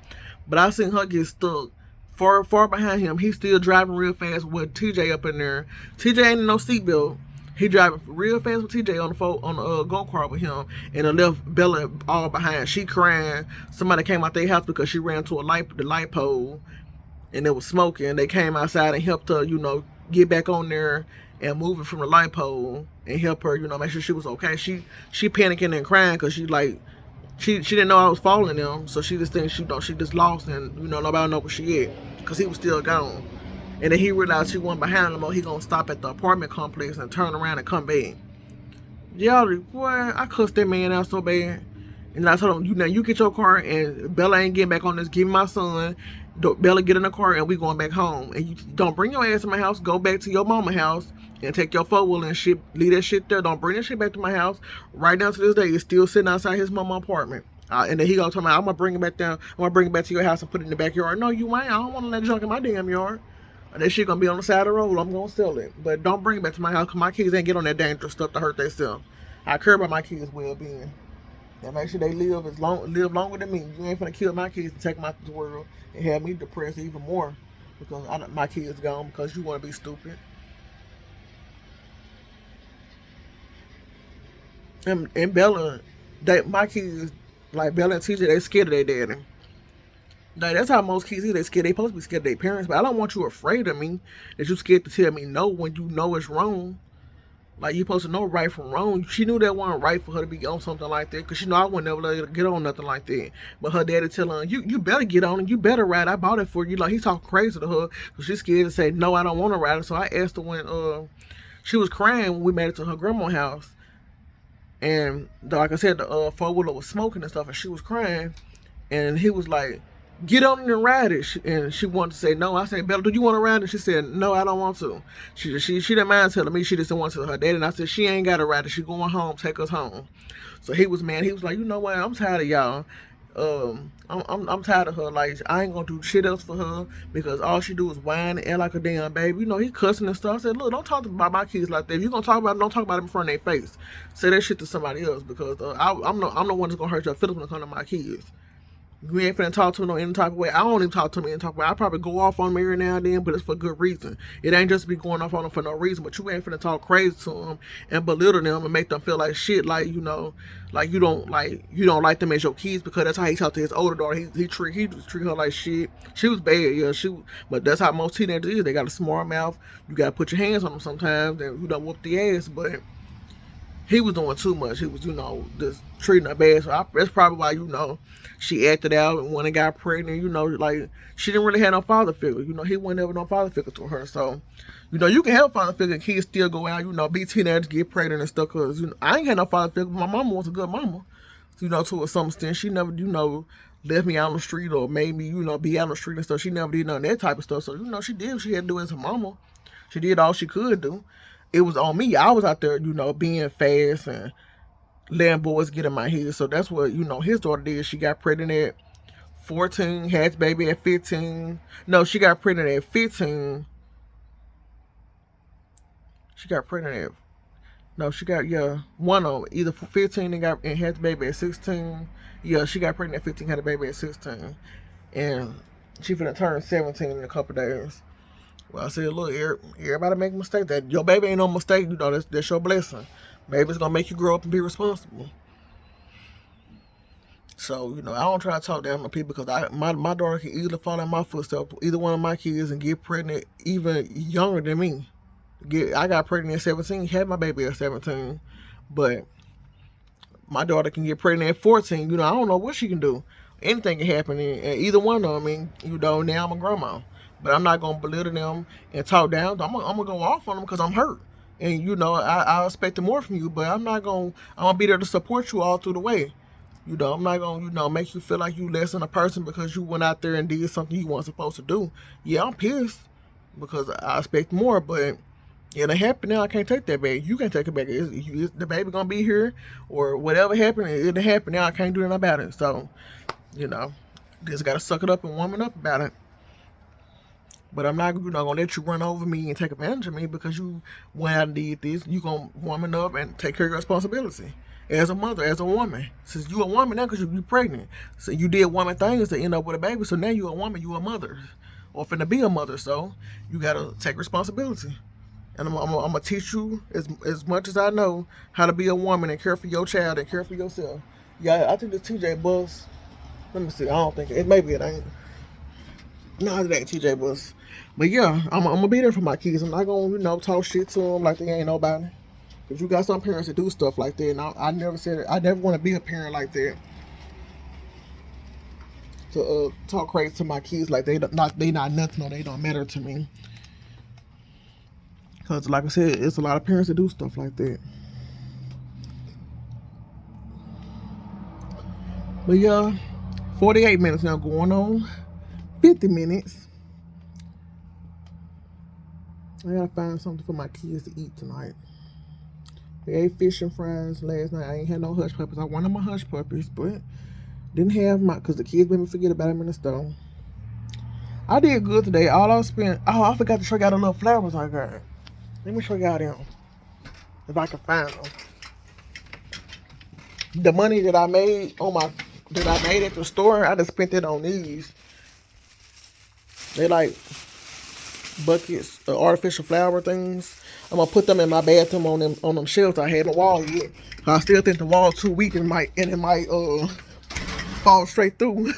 But I seen her get stuck far behind him. He's still driving real fast with TJ up in there. TJ ain't in no seatbelt. He driving real fast with TJ on the go-kart with him, and it left Bella all behind. She crying. Somebody came out their house because she ran to the light pole, and it was smoking. They came outside and helped her, get back on there and move it from the light pole and help her, make sure she was okay. She panicking and crying because she didn't know I was following them, so she just thinks she just lost and nobody know where she at because he was still gone. And then he realized she wasn't behind him no more. He gonna stop at the apartment complex and turn around and come back. Y'all, boy, I cussed that man out so bad. And I told him, you get your car and Bella ain't getting back on this. Give me my son. Bella get in the car and we going back home. And you don't bring your ass to my house. Go back to your mama house and take your four-wheeler and shit. Leave that shit there. Don't bring that shit back to my house. Right now to this day, it's still sitting outside his mama apartment. And then he gonna tell me, I'm gonna bring it back down. I'm gonna bring it back to your house and put it in the backyard. No, you ain't. I don't want to let junk in my damn yard. And that shit gonna be on the side of the road. I'm gonna sell it. But don't bring it back to my house because my kids ain't get on that dangerous stuff to hurt themselves. I care about my kids' well-being. And make sure they live longer than me. You ain't finna kill my kids and take them out of the world and have me depressed even more because my kids gone because you want to be stupid. And Bella, my kids, like Bella and TJ, they scared of their daddy. Like, that's how most kids is. They scared. They supposed to be scared of their parents, but I don't want you afraid of me. That you scared to tell me no when you know it's wrong. Like, you supposed to know right from wrong. She knew that wasn't right for her to be on something like that because I would never let her get on nothing like that. But her daddy tell her, you better get on and you better ride. I bought it for you. Like, he talking crazy to her. So she's scared to say, no, I don't want to ride it. So I asked her when she was crying when we made it to her grandma's house. And like I said, the four-wheeler was smoking and stuff and she was crying. And he was like, get on and ride it. And she wanted to say no. I said, Bella, do you want to ride it? She said, no, I don't want to. She didn't mind telling me she just didn't want to her daddy. And I said, she ain't got to ride it. She going home. Take us home. So he was mad. He was like, you know what? I'm tired of y'all. I'm tired of her. Like, I ain't gonna do shit else for her because all she do is whine and act like a damn baby. You know, he cussing and stuff. I said, look, don't talk about my kids like that. If you gonna talk about them, don't talk about them in front of their face. Say that shit to somebody else because I'm the one that's gonna hurt your feelings when it comes to my kids. You ain't finna talk to them no any type of way. I don't even talk to them any type of way. I probably go off on them every now and then, but it's for good reason. It ain't just be going off on them for no reason, but you ain't finna talk crazy to them and belittle them and make them feel like shit, like, you know, like you don't like them as your kids because that's how he talked to his older daughter. He treat her like shit. She was bad, yeah, but that's how most teenagers is. They got a smart mouth. You gotta put your hands on them sometimes and you don't whoop the ass, but he was doing too much. He was, you know, just treating her bad. So that's probably why, you know, she acted out and when they got pregnant, you know, like she didn't really have no father figure. You know, he wasn't ever no father figure to her. So, you know, you can have a father figure and kids still go out, you know, be teenagers, get pregnant and stuff. Cause you know, I ain't had no father figure, but my mama was a good mama. You know, to some extent, she never, you know, left me out on the street or made me, you know, be out on the street and stuff. She never did none of that type of stuff. So, you know, she did what she had to do as a mama. She did all she could do. It was on me. I was out there, you know, being fast and letting boys get in my head. So that's what, you know, his daughter did. She got pregnant at 14, had his baby at 15. No, she got pregnant at 15. She got pregnant at, no, she got, yeah, one of them, either 15 and had the baby at 16. Yeah, she got pregnant at 15, had a baby at 16. And she finna turn 17 in a couple days. Well, I said, look, everybody make mistakes. That your baby ain't no mistake. You know, that's your blessing. Maybe it's gonna make you grow up and be responsible. So, you know, I don't try to talk down to people because my daughter can easily follow in my footsteps. Either one of my kids and get pregnant even younger than me. I got pregnant at 17, had my baby at 17, but my daughter can get pregnant at 14. You know, I don't know what she can do. Anything can happen, and either one of them. I mean, you know, now I'm a grandma, but I'm not gonna belittle them and talk down. I'm gonna go off on them because I'm hurt, and you know, I expect more from you, but I'm not gonna. I'm gonna be there to support you all through the way. You know, I'm not gonna, you know, make you feel like you less than a person because you went out there and did something you weren't supposed to do. Yeah, I'm pissed because I expect more, but it happened now. I can't take that back. You can't take it back. The baby gonna be here, or whatever happened. It happened now. I can't do nothing about it. So, you know, just gotta suck it up and woman up about it. But I'm not, you know, gonna let you run over me and take advantage of me because you went out and did this. You gonna woman up and take care of your responsibility as a mother, as a woman. Since you a woman now, because you pregnant, so you did woman things to end up with a baby. So now you a woman, you a mother, or finna be a mother. So you gotta take responsibility. And I'm gonna teach you as much as I know how to be a woman and care for your child and care for yourself. Yeah, I think the TJ bus. Let me see. I don't think it. Maybe it ain't. No, it ain't TJ bus. But yeah, I'm gonna be there for my kids. I'm not gonna, you know, talk shit to them like they ain't nobody. Cause you got some parents that do stuff like that, and I never said it. I never want to be a parent like that. To talk crazy to my kids like they not nothing or they don't matter to me. Cause like I said, it's a lot of parents that do stuff like that. But yeah, 48 minutes now going on 50 minutes. I gotta find something for my kids to eat tonight. They ate fish and fries last night. I ain't had no hush puppies. I wanted my hush puppies, but didn't have my, cause the kids made me forget about them in the store. I did good today. All I spent, I forgot to show y'all the little flowers I got. Let me show y'all them, if I can find them. The money that I made at the store, I just spent it on these. They like buckets of artificial flower things. I'm gonna put them in my bathroom on them shelves I had on the wall yet. I still think the wall's too weak and it might fall straight through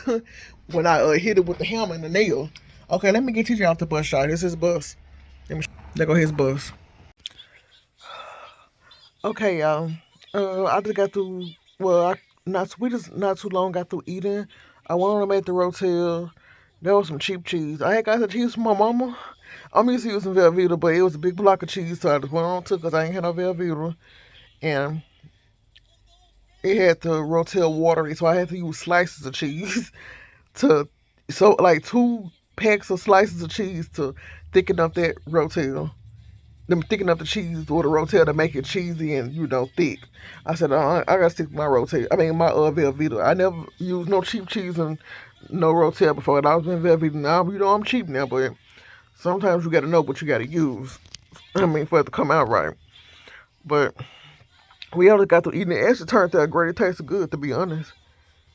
when I hit it with the hammer and the nail. Okay, let me get TJ off the bus, y'all. This is his bus. There go his bus. Okay, y'all. I just got through. Well, we just not too long got through eating. I went on at the Rotel. There was some cheap cheese. I had got the cheese from my mama. I'm used to using Velveeta, but it was a big block of cheese, so I just went on to because I ain't had no Velveeta. And it had the Rotel watery, so I had to use slices of cheese to So like 2 packs of slices of cheese to thicken up that rotel. Them thicken up the cheese or the rotel to make it cheesy and thick. I said I gotta stick to my rotel. I mean my Velveeta. I never used no cheap cheese and no rotel before. And I was in Velveeta. Now I'm cheap now, but sometimes you gotta know what you gotta use. I mean for it to come out right. But we only got to eating it. It actually turned out great. It tasted good to be honest.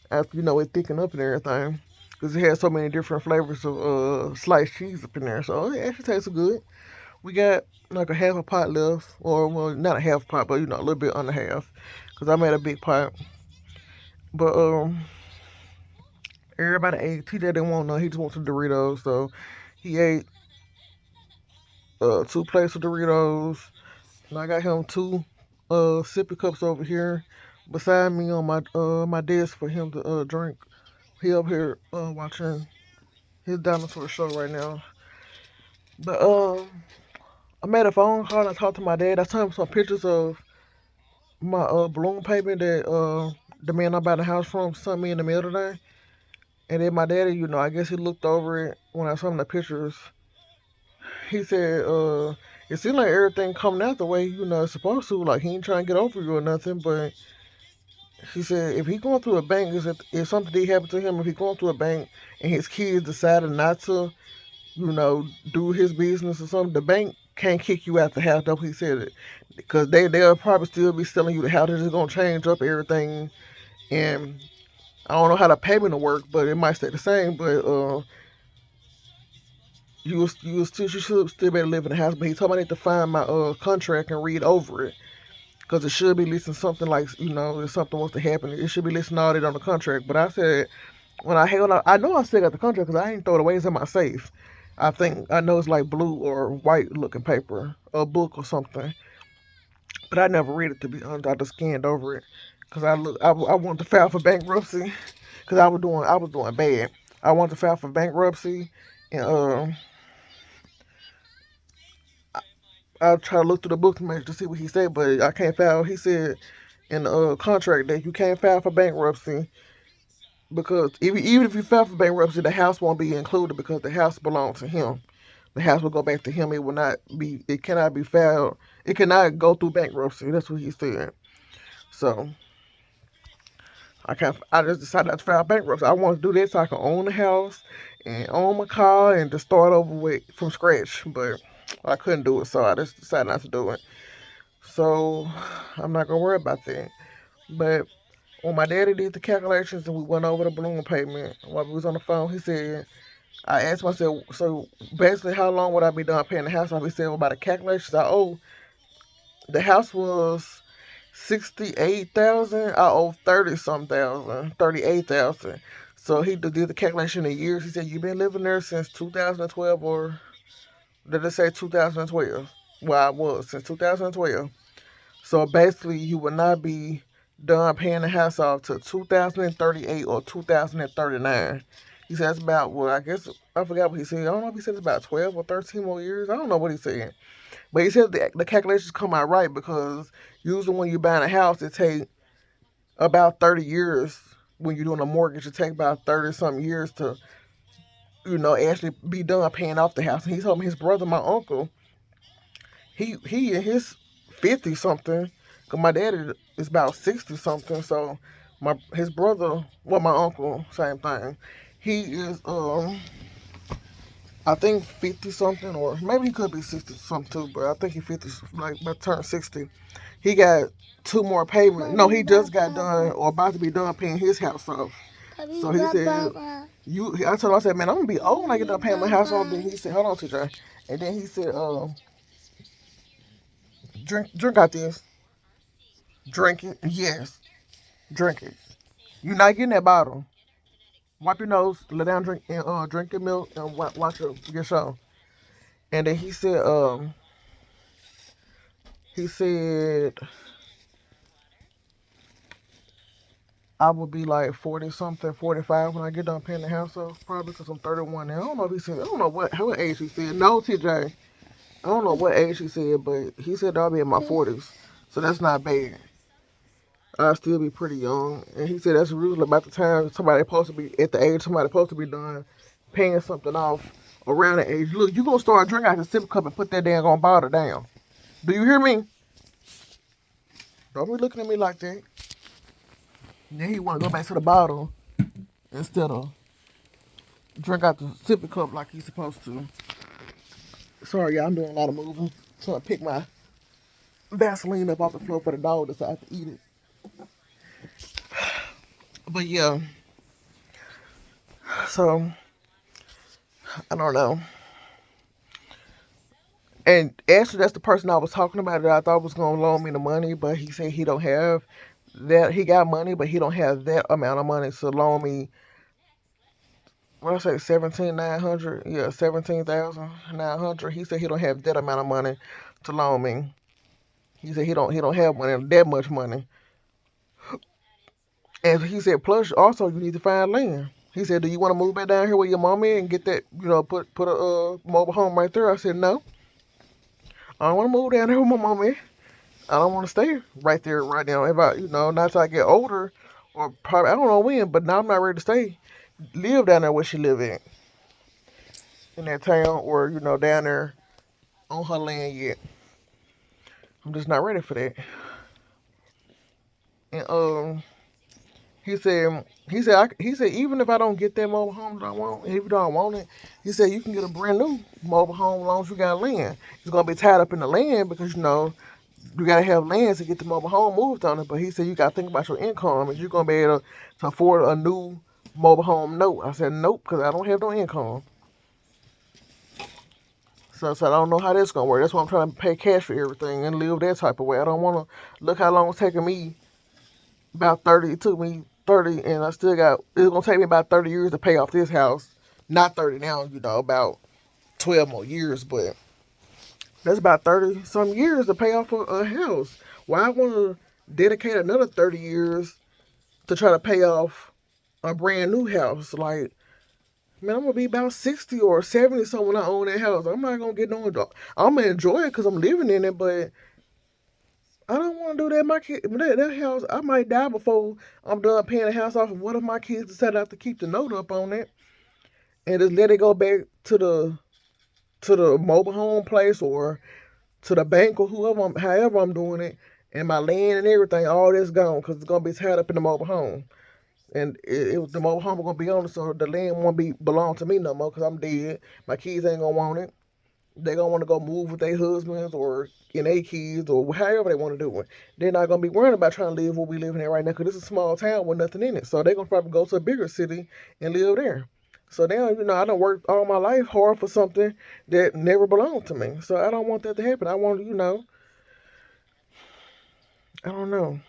After it thickened up and everything. Because it has so many different flavors of sliced cheese up in there. So it actually tasted good. We got like a half a pot left. Or, well, not a half pot, but, a little bit under half. Because I made a big pot. But, everybody ate. TJ didn't want none. He just wanted Doritos. So he ate 2 plates of Doritos. And I got him 2 sippy cups over here beside me on my desk for him to drink. He up here watching his dinosaur show right now. But I made a phone call and I talked to my dad. I sent him some pictures of my balloon payment that the man I bought the house from sent me in the mail today. And then my daddy, I guess he looked over it when I sent him the pictures. He said, it seemed like everything coming out the way, it's supposed to. Like, he ain't trying to get over you or nothing. But he said, if he going through a bank, if something did happen to him, if he going through a bank and his kids decided not to, do his business or something, the bank can't kick you out the house. That's what he said. Because they'll probably still be selling you the house. They're just going to change up everything. And I don't know how the payment will work, but it might stay the same. But you should still be able to live in the house. But he told me I need to find my contract and read over it. Because it should be listing something like, if something was to happen, it should be listing all that on the contract. But I said, when I held out, I know I still got the contract because I ain't throw it away. It's in my safe. I know it's like blue or white looking paper, a book or something. But I never read it to be honest. I just scanned over it because I wanted to file for bankruptcy because I was doing bad. I wanted to file for bankruptcy and I try to look through the book to see what he said, but I can't file. He said in the contract that you can't file for bankruptcy because even if you file for bankruptcy, the house won't be included because the house belongs to him. The house will go back to him. It will not be. It cannot be filed. It cannot go through bankruptcy. That's what he said. So I can't. I just decided not to file bankruptcy. I want to do this so I can own the house and own my car and just start over with from scratch. But I couldn't do it, so I just decided not to do it. So I'm not gonna worry about that. But when my daddy did the calculations and we went over the balloon payment while we was on the phone, he said, I asked myself, so basically how long would I be done paying the house off? He said, well, by the calculations I owe, the house was 68,000. I owe 30 some thousand, 38,000. So he did the calculation in years. He said, you've been living there since 2012 or did it say 2012? Well, I was since 2012. So basically, you will not be done paying the house off till 2038 or 2039. He said it's about, well, I guess, I forgot what he said. I don't know if he said it's about 12 or 13 more years. I don't know what he said. But he said the calculations come out right because usually when you're buying a house, it takes about 30 years. When you're doing a mortgage, it takes about 30 something years to, actually be done paying off the house. And he told me his brother, my uncle, he in his 50 something, cause my daddy is about 60 something. So his brother, well, my uncle, same thing. He is I think 50 something, or maybe he could be 60 something too, but I think he 50, like about turn 60. He got 2 more payments. No, he just got done or about to be done paying his house off. So he said, I told him, I said, man, I'm gonna be old when I get done paying my house off. Then he said, hold on, TJ. And then he said, drink out this. Drink it. Yes, drink it. You're not getting that bottle. Wipe your nose, lay down, drink your milk, and watch your show. And then he said I will be like 40 something, 45 when I get done paying the house off, probably because I'm 31 now. I don't know if he said, I don't know what age he said. No, TJ, I don't know what age he said, but he said I'll be in my 40s, so that's not bad. I'll still be pretty young. And he said that's usually about the time somebody supposed to be at the age somebody supposed to be done paying something off around that age. Look, you gonna start drinking out the sip cup and put that dang on bottle down. Do you hear me? Don't be looking at me like that. Then he wanna go back to the bottle instead of drink out the sippy cup like he's supposed to. Sorry, y'all, I'm doing a lot of moving. So I pick my Vaseline up off the floor for the dog to decide to eat it. But yeah, so I don't know. And actually, that's the person I was talking about that I thought was gonna loan me the money, but he said he don't have that. He got money, but he don't have that amount of money to loan me. What I say, 17,900? Yeah, 17,900. He said he don't have that amount of money to loan me. He said he don't have money that much money. And he said, plus also you need to find land. He said, do you want to move back down here where your mom is and get that, put a mobile home right there? I said, no, I don't want to move down there where my mom is. I don't want to stay right there right now. If I, not until I get older, or probably I don't know when, but now I'm not ready to live down there where she live in that town, or down there on her land yet. I'm just not ready for that. And he said even if I don't get that mobile home that I want, if you don't want it, he said you can get a brand new mobile home as long as you got land. It's gonna be tied up in the land because you gotta have land to get the mobile home moved on it. But he said you gotta think about your income. If you're gonna be able to afford a new mobile home note. I said nope, because I don't have no income. So I don't know how that's gonna work. That's why I'm trying to pay cash for everything and live that type of way. I don't wanna look how long it's taking me. About 30. It took me 30, and I still got. It's gonna take me about 30 years to pay off this house. Not 30 now, about 12 more years, but that's about 30 some years to pay off a house. Why I want to dedicate another 30 years to try to pay off a brand new house? Like, man, I'm gonna be about 60 or 70 so when I own that house. I'm not gonna get no. I'm gonna enjoy it because I'm living in it, but I don't want to do that. My kid, that house, I might die before I'm done paying the house off. And what if my kids decide not to keep the note up on it and just let it go back to the mobile home place or to the bank or however I'm doing it, and my land and everything, all that's gone because it's gonna be tied up in the mobile home, and the mobile home gonna be on it, so the land won't be belong to me no more because I'm dead. My kids ain't gonna want it. They gonna want to go move with their husbands or in their kids or however they want to do it. They're not gonna be worrying about trying to live where we living in right now because this is a small town with nothing in it. So they're gonna probably go to a bigger city and live there. So now I don't work all my life hard for something that never belonged to me. So I don't want that to happen. I want I don't know.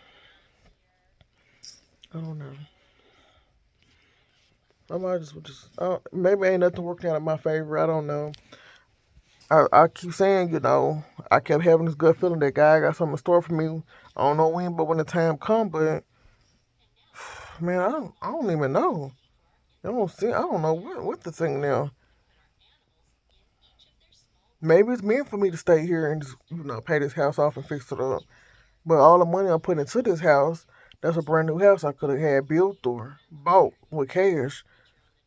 I don't know. I might just maybe ain't nothing working out in my favor. I don't know. I keep saying, I kept having this good feeling that God got something in store for me. I don't know when, but when the time come, but man, I don't even know. I don't know what the thing now. Maybe it's meant for me to stay here and just, pay this house off and fix it up. But all the money I'm putting into this house, that's a brand new house I could have had built or bought with cash.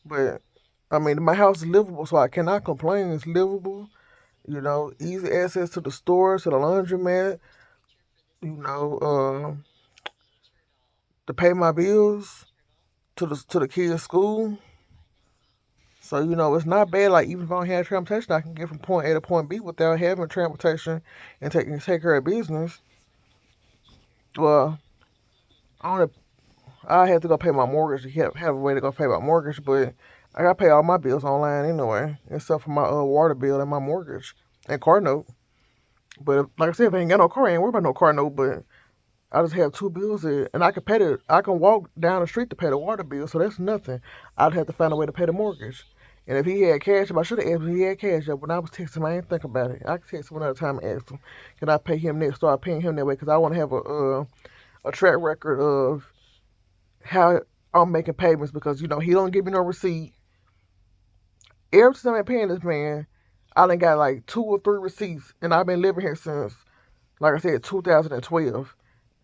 But I mean, my house is livable, so I cannot complain. It's livable. Easy access to the store, to the laundromat. You know, to pay my bills, to the kids' school. So it's not bad. Like even if I don't have transportation, I can get from point A to point B without having transportation and take care of business. Well, I don't. I had to go pay my mortgage to have a way to go pay my mortgage, but I gotta pay all my bills online anyway, except for my water bill and my mortgage and car note. But like I said, if I ain't got no car, I ain't worried about no car note. But I just have two bills there, and I can pay the. I can walk down the street to pay the water bill, so that's nothing. I'd have to find a way to pay the mortgage. And if he had cash, if I should have asked him, if he had cash. When I was texting him, I didn't think about it. I could text him another time and ask him, can I pay him next? Start paying him that way because I want to have a track record of how I'm making payments because he don't give me no receipt. Every time I'm paying this man, I done got like 2 or 3 receipts, and I've been living here since, like I said, 2012.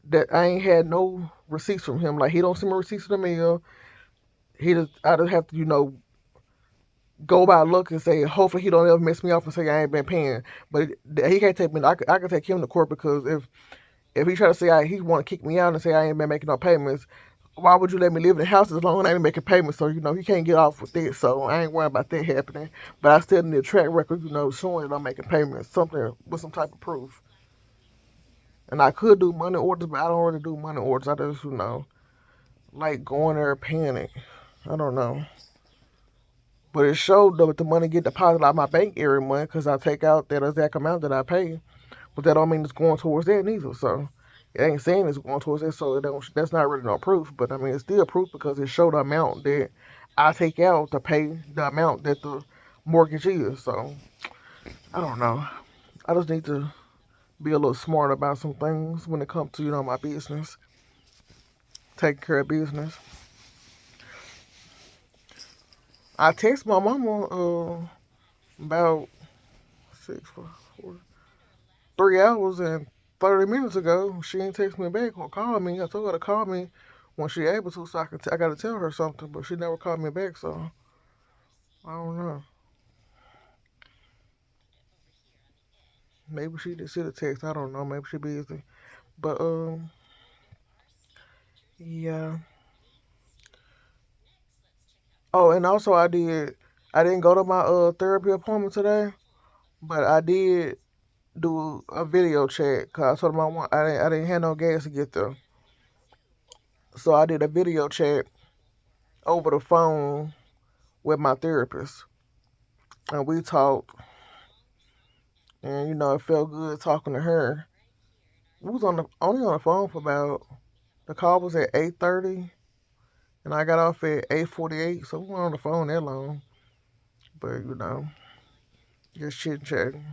that I ain't had no receipts from him. Like he don't send me receipts for the mail. I just have to, go by luck and say, hopefully he don't ever mess me up and say I ain't been paying. But he can't take me. I can take him to court because if he try to say he want to kick me out and say I ain't been making no payments, why would you let me live in the house as long as I ain't making payments? So he can't get off with it. So I ain't worried about that happening. But I still need a track record, showing that I'm making payments, something with some type of proof. And I could do money orders, but I don't really do money orders. I just, like going there paying it. I don't know. But it showed that the money get deposited out of my bank every month because I take out that exact amount that I pay. But that don't mean it's going towards that neither. So it ain't saying it's going towards that. So that's not really no proof. But I mean, it's still proof because it showed the amount that I take out to pay the amount that the mortgage is. So I don't know. I just need to be a little smart about some things when it comes to my business, taking care of business. I text my mama about 4, 3 hours and 30 minutes ago. She ain't text me back or call me. I told her to call me when she able to, so I gotta tell her something, but she never called me back. So I don't know. Maybe she did see the text. I don't know. Maybe she busy. But yeah. Oh, and also I did. I didn't go to my therapy appointment today, but I did do a video chat because I told him I didn't have no gas to get there, so I did a video chat over the phone with my therapist, and we talked, and it felt good talking to her. We was only on the phone for about the call was at 8:30, and I got off at 8:48, so we weren't on the phone that long, but just chit chatting.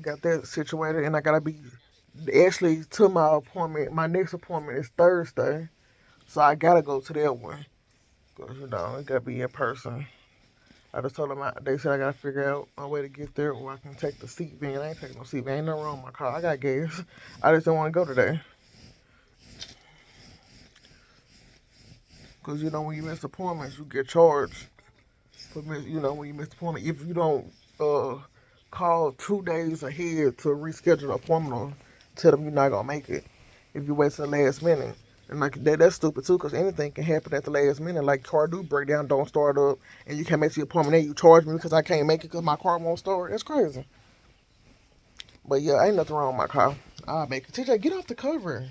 Got that situated, and I gotta be actually to my appointment. My next appointment is Thursday, so I gotta go to that one. Cause it gotta be in person. I just told them they said I gotta figure out a way to get there, or I can take the seat van. I ain't taking no seat van. Ain't nothing wrong with my car. I got gas. I just don't want to go today. Cause when you miss appointments, you get charged. When you miss appointment, if you don't uh call 2 days ahead to reschedule the appointment, tell them you're not gonna make it. If you wait till the last minute. And like that's stupid too, because anything can happen at the last minute. Like car do break down, don't start up, and you can't make the appointment. Then you charge me because I can't make it because my car won't start. That's crazy. But yeah, ain't nothing wrong with my car. I'll make it. TJ, get off the cover.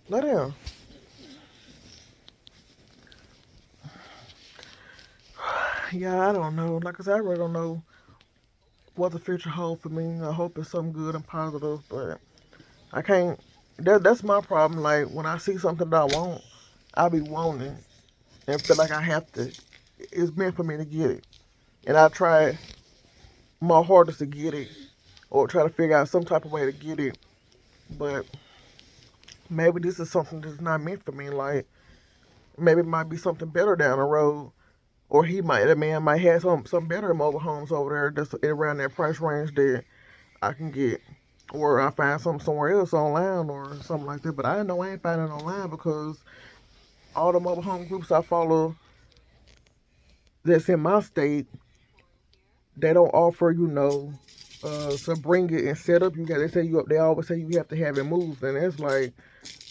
Lay down. Yeah, I don't know. Like I said, I really don't know what the future holds for me. I hope it's something good and positive, but I can't. That's my problem. Like when I see something that I want, I be wanting and feel like I have to. It's meant for me to get it, and I try my hardest to get it, or try to figure out some type of way to get it. But maybe this is something that's not meant for me. Like maybe it might be something better down the road, or the man might have some better mobile homes over there that's around that price range that I can get. Or I find something somewhere else online or something like that. But I know I ain't finding it online because all the mobile home groups I follow that's in my state, they don't offer, to bring it and set up. They always say you have to have it moved, and it's like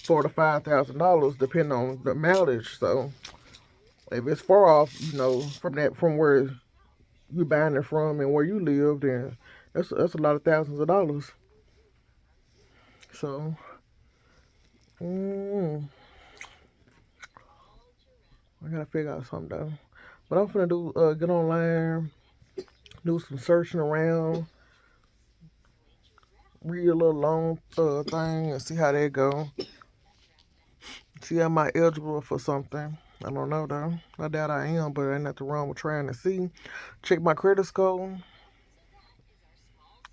$4,000 to $5,000 depending on the mileage. So if it's far off, from where you buying it from and where you live, then that's a lot of thousands of dollars. So, mm, I gotta figure out something though. But I'm finna do get online, do some searching around, read a little long thing, and see how that go. See, am I eligible for something? I don't know though. I doubt I am, but ain't nothing wrong with trying to see. Check my credit score,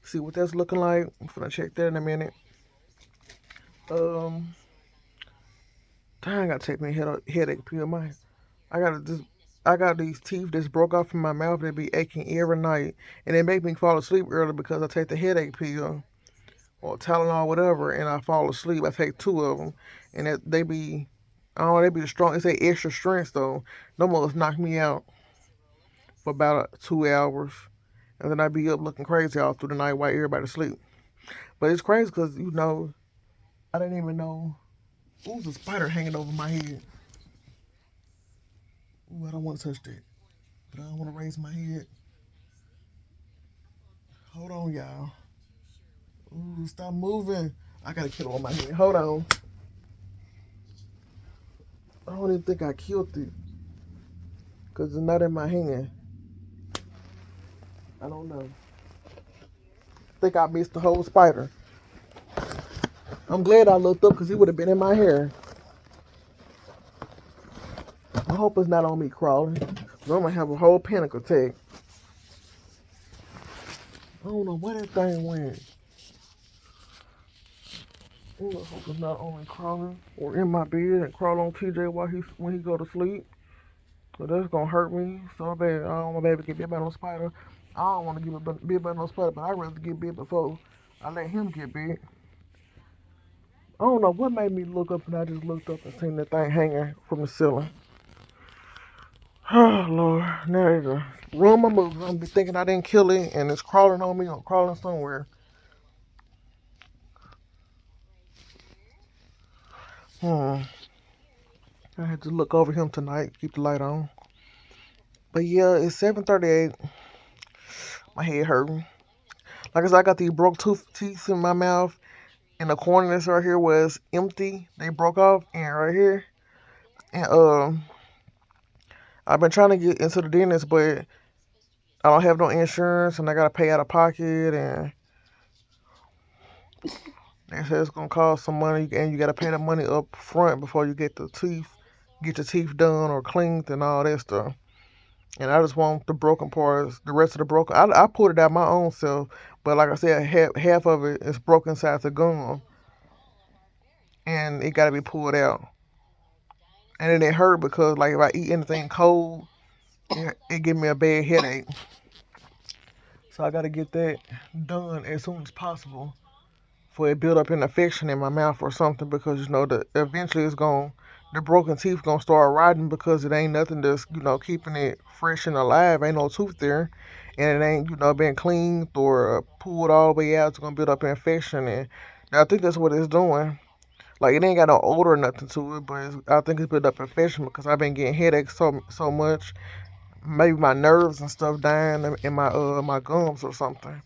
see what that's looking like. I'm finna check that in a minute. Um, Dang, I gotta take me a headache pill. I got these teeth that's broke off in my mouth that be aching every night, and they make me fall asleep early because I take the headache pill. or Tylenol, whatever, and I fall asleep. I take two of them, and they be, oh, they be strong. It's a extra strength though. Them must knock me out for about 2 hours, and then I be up looking crazy all through the night while everybody sleep. But it's crazy because I didn't even know. Ooh, there's a spider hanging over my head. Ooh, I don't want to touch that, but I don't want to raise my head. Hold on, y'all. Ooh, stop moving. I got a killer on my head. Hold on. I don't even think I killed it because it's not in my hand. I don't know. I think I missed the whole spider. I'm glad I looked up because he would have been in my hair. I hope it's not on me crawling. I'm going to have a whole panic attack. I don't know where that thing went. Ooh, I hope it's not on me crawling or in my bed and crawl on TJ when he go to sleep. So that's gonna hurt me so bad. I don't want my baby to get bit by no spider. I don't want to get bit by no spider, but I'd rather get bit before I let him get bit. I don't know what made me look up, and I just looked up and seen that thing hanging from the ceiling. Oh Lord, now it's ruin my moves. I'm gonna be thinking I didn't kill it, and it's crawling on me or crawling somewhere. Hmm. I had to look over him tonight, keep the light on. But yeah, it's 7:38. My head hurting. Like I said, I got these broke teeth in my mouth, and the corners right here was empty. They broke off, and right here, and I've been trying to get into the dentist, but I don't have no insurance, and I gotta pay out of pocket, and they said it's gonna cost some money, and you gotta pay the money up front before you get your teeth done or cleaned and all that stuff. And I just want the broken parts, the rest of the broken. I pulled it out my own self, but like I said, half of it is broken inside the gum, and it gotta be pulled out. And then it hurt because like if I eat anything cold, it give me a bad headache. So I gotta get that done as soon as possible for it build up an infection in my mouth or something because the eventually the broken teeth gonna start rotting because it ain't nothing that's keeping it fresh and alive. Ain't no tooth there, and it ain't been cleaned or pulled all the way out. It's gonna build up an infection, and I think that's what it's doing. Like it ain't got no odor or nothing to it, but I think it's built up infection because I've been getting headaches so much. Maybe my nerves and stuff dying in my gums or something.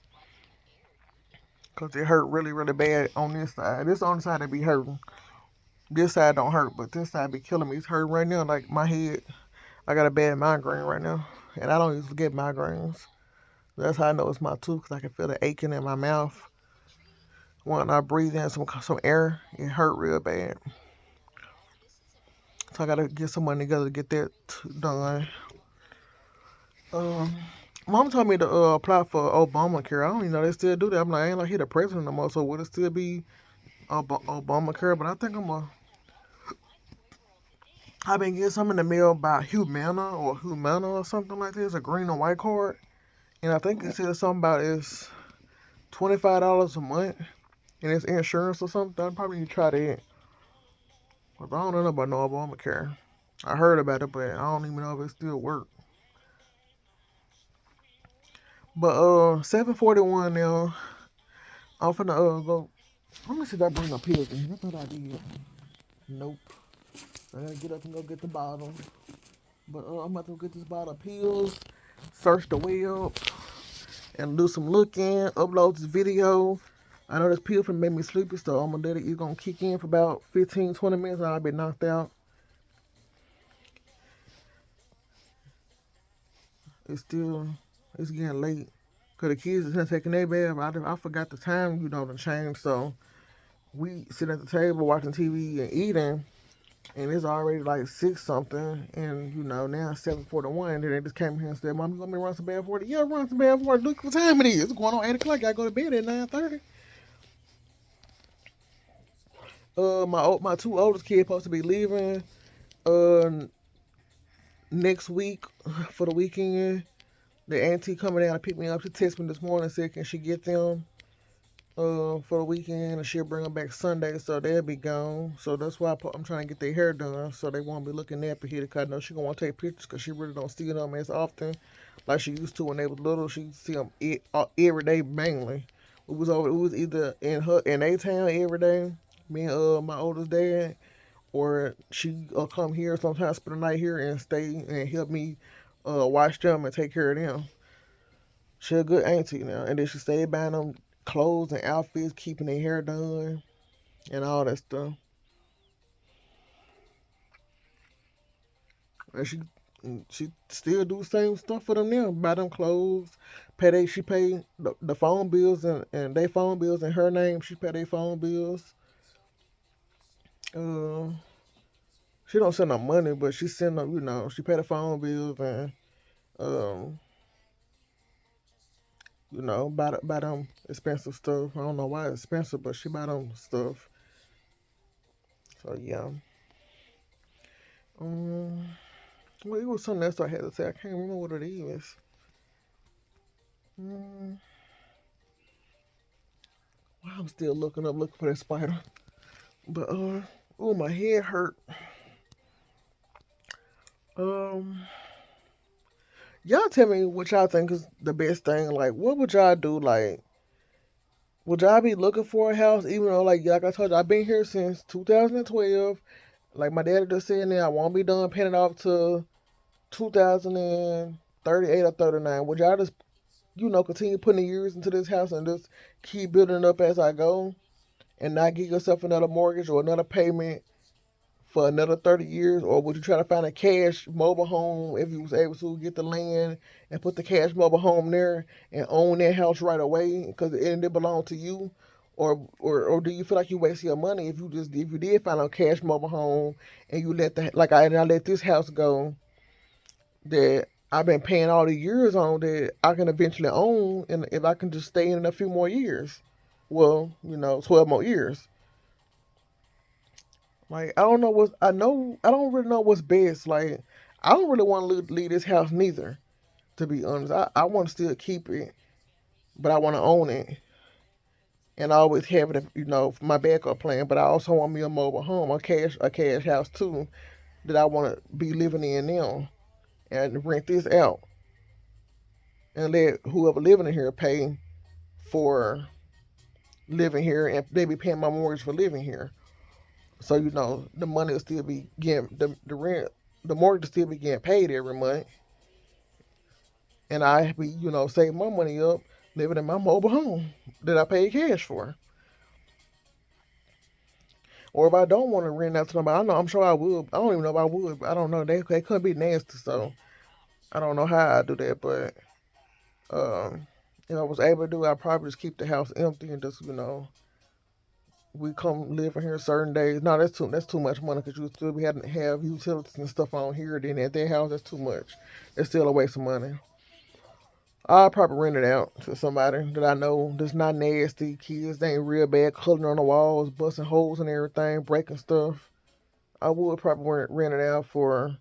Cause it hurt really really bad on this side. This on the side that be hurting. This side don't hurt, but this side be killing me. It's hurting right now. Like my head, I got a bad migraine right now, and I don't usually get migraines. That's how I know it's my tooth, cause I can feel the aching in my mouth when I breathe in some air. It hurt real bad. So I gotta get some money together to get that done. Um, Mom told me to apply for Obamacare. I don't even know they still do that. I'm like, I ain't like he the president no more, so would it still be Obamacare? But I think I've been getting some in the mail by Humana or something like this, a green and white card. And I think it says something about it's $25 a month and it's insurance or something. I probably need to try that. But I don't know about no Obamacare. I heard about it, but I don't even know if it still works. But 7:41 now. I'm finna go. Let me see if I bring my pills in. I thought I did. Nope. I gotta get up and go get the bottle. But I'm about to get this bottle of pills, search the web, and do some looking, upload this video. I know this pill for make me sleepy, so I'm gonna let it. It's gonna kick in for about 15, 20 minutes, and I'll be knocked out. It's getting late. Cause the kids is taking their bath. I forgot the time, to change. So we sit at the table watching TV and eating, and it's already like 6 something, and now it's 7:41. Then they just came here and said, "Mom, you want me to run some bath water?" Yeah, run some bath water. Look what time it is. It's going on 8 o'clock. I gotta go to bed at 9:30. My two oldest kids supposed to be leaving uh next week for the weekend. The auntie coming down to pick me up. She texted me this morning and said, can she get them? for the weekend, and she'll bring them back Sunday, so they'll be gone. So that's why I'm trying to get their hair done, so they won't be looking nappy here. Cause I know she gonna want to take pictures, cause she really don't see them as often, like she used to when they was little. She used to see them every day mainly. It was either in a town every day, me and my oldest dad, or she come here sometimes, spend the night here and stay and help me watch them and take care of them. She a good auntie now. And then she stayed buying them clothes and outfits, keeping their hair done and all that stuff. And she still do the same stuff for them now. Buy them clothes, she pay the phone bills and they phone bills in her name. She pay their phone bills. Uh, she don't send no money, but she send them, she pay the phone bills and um, buy them expensive stuff. I don't know why it's expensive, but she buy them stuff. So yeah. Um, well, it was something else I had to say. I can't remember what it is. Mm, well, I'm still looking for that spider. But oh, my head hurt. Um, y'all tell me what y'all think is the best thing. Like, what would y'all do? Like, would y'all be looking for a house? Even though, like I told you, I've been here since 2012. Like my daddy just said now, I won't be done paying it off till 2038 or 39. Would y'all just, continue putting the years into this house and just keep building it up as I go, and not give yourself another mortgage or another payment for another 30 years? Or would you try to find a cash mobile home if you was able to get the land and put the cash mobile home there and own that house right away because it belonged to you? Or do you feel like you waste your money if you did find a cash mobile home and you let and I let this house go that I've been paying all the years on that I can eventually own, and if I can just stay in a few more years, well, 12 more years. Like, I don't really know what's best. Like, I don't really want to leave this house neither, to be honest. I want to still keep it, but I want to own it and always have it, for my backup plan. But I also want me a mobile home, a cash house too, that I want to be living in now and rent this out and let whoever living in here pay for living here, and they be paying my mortgage for living here. So the money will still be getting the rent, the mortgage will still be getting paid every month, and I be save my money up living in my mobile home that I pay cash for. Or if I don't want to rent out to nobody, I'm sure I would. I don't even know if I would. I don't know. They could be nasty, so I don't know how I do that. But if I was able to do it, I'd probably just keep the house empty and just we come live in here certain days. No, that's too much money because you still be having to have utilities and stuff on here. Then at their house, that's too much. It's still a waste of money. I'll probably rent it out to somebody that I know that's not nasty. Kids, they ain't real bad, coloring on the walls, busting holes and everything, breaking stuff. I would probably rent it out for,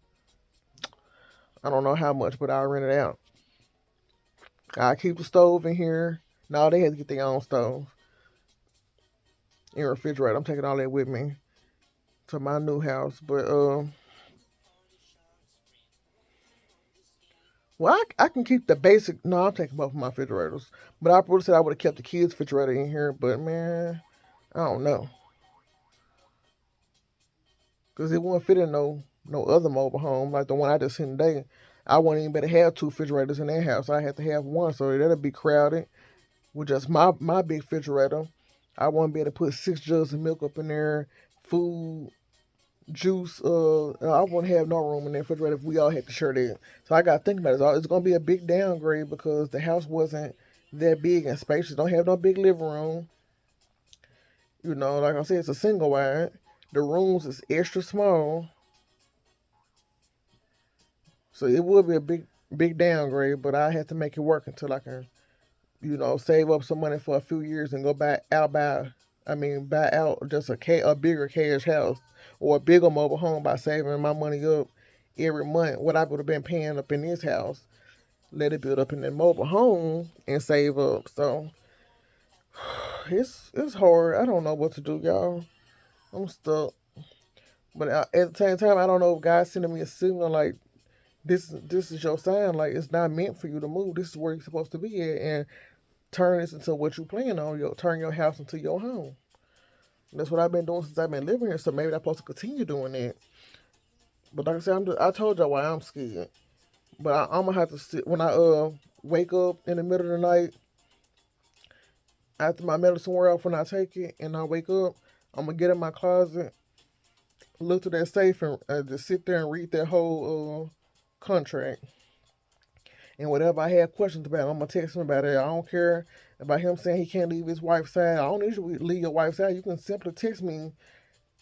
I don't know how much, but I'll rent it out. I keep the stove in here. No, they had to get their own stove and refrigerator. I'm taking all that with me to my new house. But well, I can keep the basic. No, I'm taking both of my refrigerators. But I would have said I would have kept the kids' refrigerator in here. But man, I don't know, because it wouldn't fit in no other mobile home like the one I just seen today. I wouldn't even better have two refrigerators in that house. I had to have one, so that'll be crowded with just my big refrigerator. I wouldn't be able to put 6 jugs of milk up in there, food, juice. I wouldn't have no room in the refrigerator if we all had to share that. So I got to think about it. It's going to be a big downgrade because the house wasn't that big and spacious. Don't have no big living room. Like I said, it's a single wide. The rooms is extra small, so it would be a big downgrade. But I had to make it work until I can, save up some money for a few years and go buy out just a bigger cash house or a bigger mobile home by saving my money up every month. What I would have been paying up in this house, let it build up in that mobile home and save up. So It's hard. I don't know what to do, y'all. I'm stuck. But at the same time, I don't know if God's sending me a signal like this is your sign. Like it's not meant for you to move. This is where you're supposed to be at, and turn this into what you plan on. Turn your house into your home. And that's what I've been doing since I've been living here. So maybe I'm supposed to continue doing that. But like I said, I told y'all why I'm scared. But I'm gonna have to sit when I wake up in the middle of the night after my medicine wear off when I take it, and I wake up. I'm gonna get in my closet, look to that safe, and just sit there and read that whole contract. And whatever I have questions about, I'm gonna text him about it. I don't care about him saying he can't leave his wife's side. I don't usually leave your wife's side. You can simply text me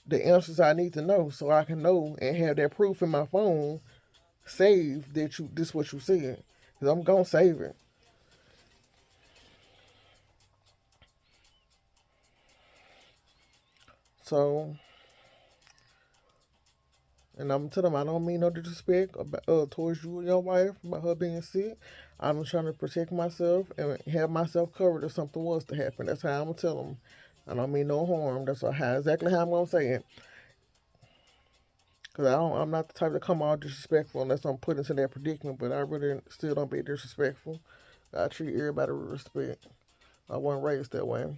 the answers I need to know so I can know and have that proof in my phone saved that this what you said. Cause I'm gonna save it. So, and I'm telling them I don't mean no disrespect about, towards you and your wife about her being sick. I'm trying to protect myself and have myself covered if something was to happen. That's how I'm gonna tell them. I don't mean no harm. That's exactly how I'm gonna say it. Cause I'm not the type to come all disrespectful unless I'm put into that predicament. But I really still don't be disrespectful. I treat everybody with respect. I wasn't raised that way.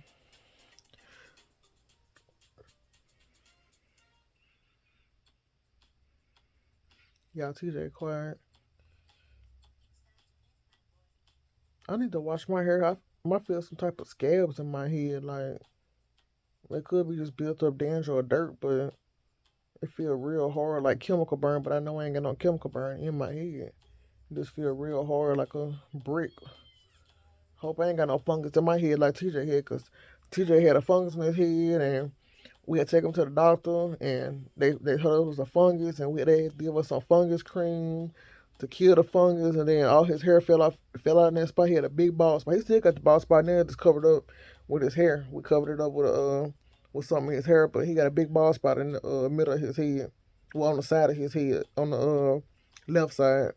Y'all, TJ, quiet. I need to wash my hair. I feel some type of scabs in my head. Like it could be just built up dandruff or dirt, but it feel real hard, like chemical burn. But I know I ain't got no chemical burn in my head. It just feel real hard, like a brick. Hope I ain't got no fungus in my head like TJ had, cause TJ had a fungus in his head, and we had to take him to the doctor, and they told us it was a fungus, and they had to give us some fungus cream to kill the fungus, and then all his hair fell out in that spot. He had a big bald spot. He still got the bald spot now, just covered up with his hair. We covered it up with something in his hair, but he got a big bald spot in the middle of his head, well on the side of his head, on the left side.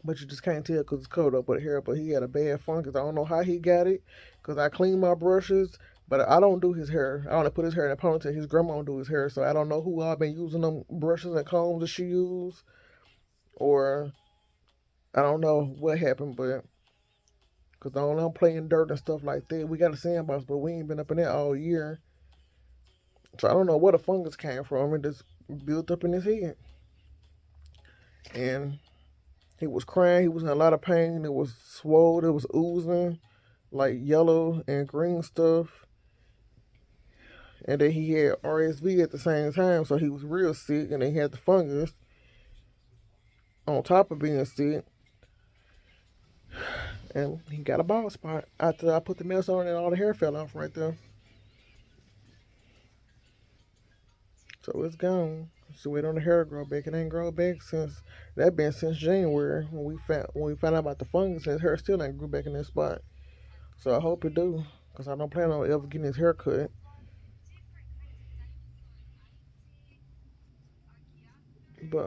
But you just can't tell because it's covered up with hair. But he had a bad fungus. I don't know how he got it because I clean my brushes, but I don't do his hair. I only put his hair in a ponytail. His grandma don't do his hair, so I don't know who I've been using them brushes and combs that she used, or I don't know what happened, but because I don't know I'm playing dirt and stuff like that. We got a sandbox, but we ain't been up in there all year, so I don't know where the fungus came from. It just built up in his head, and he was crying. He was in a lot of pain. It was swollen. It was oozing like yellow and green stuff. And then he had RSV at the same time, so he was real sick. And then he had the fungus on top of being sick. And he got a bald spot after I put the mess on and all the hair fell off right there. So it's gone. So wait on the hair to grow back. It ain't grown back since January when we found out about the fungus. And his hair still ain't grew back in that spot. So I hope it do, cause I don't plan on ever getting his hair cut. But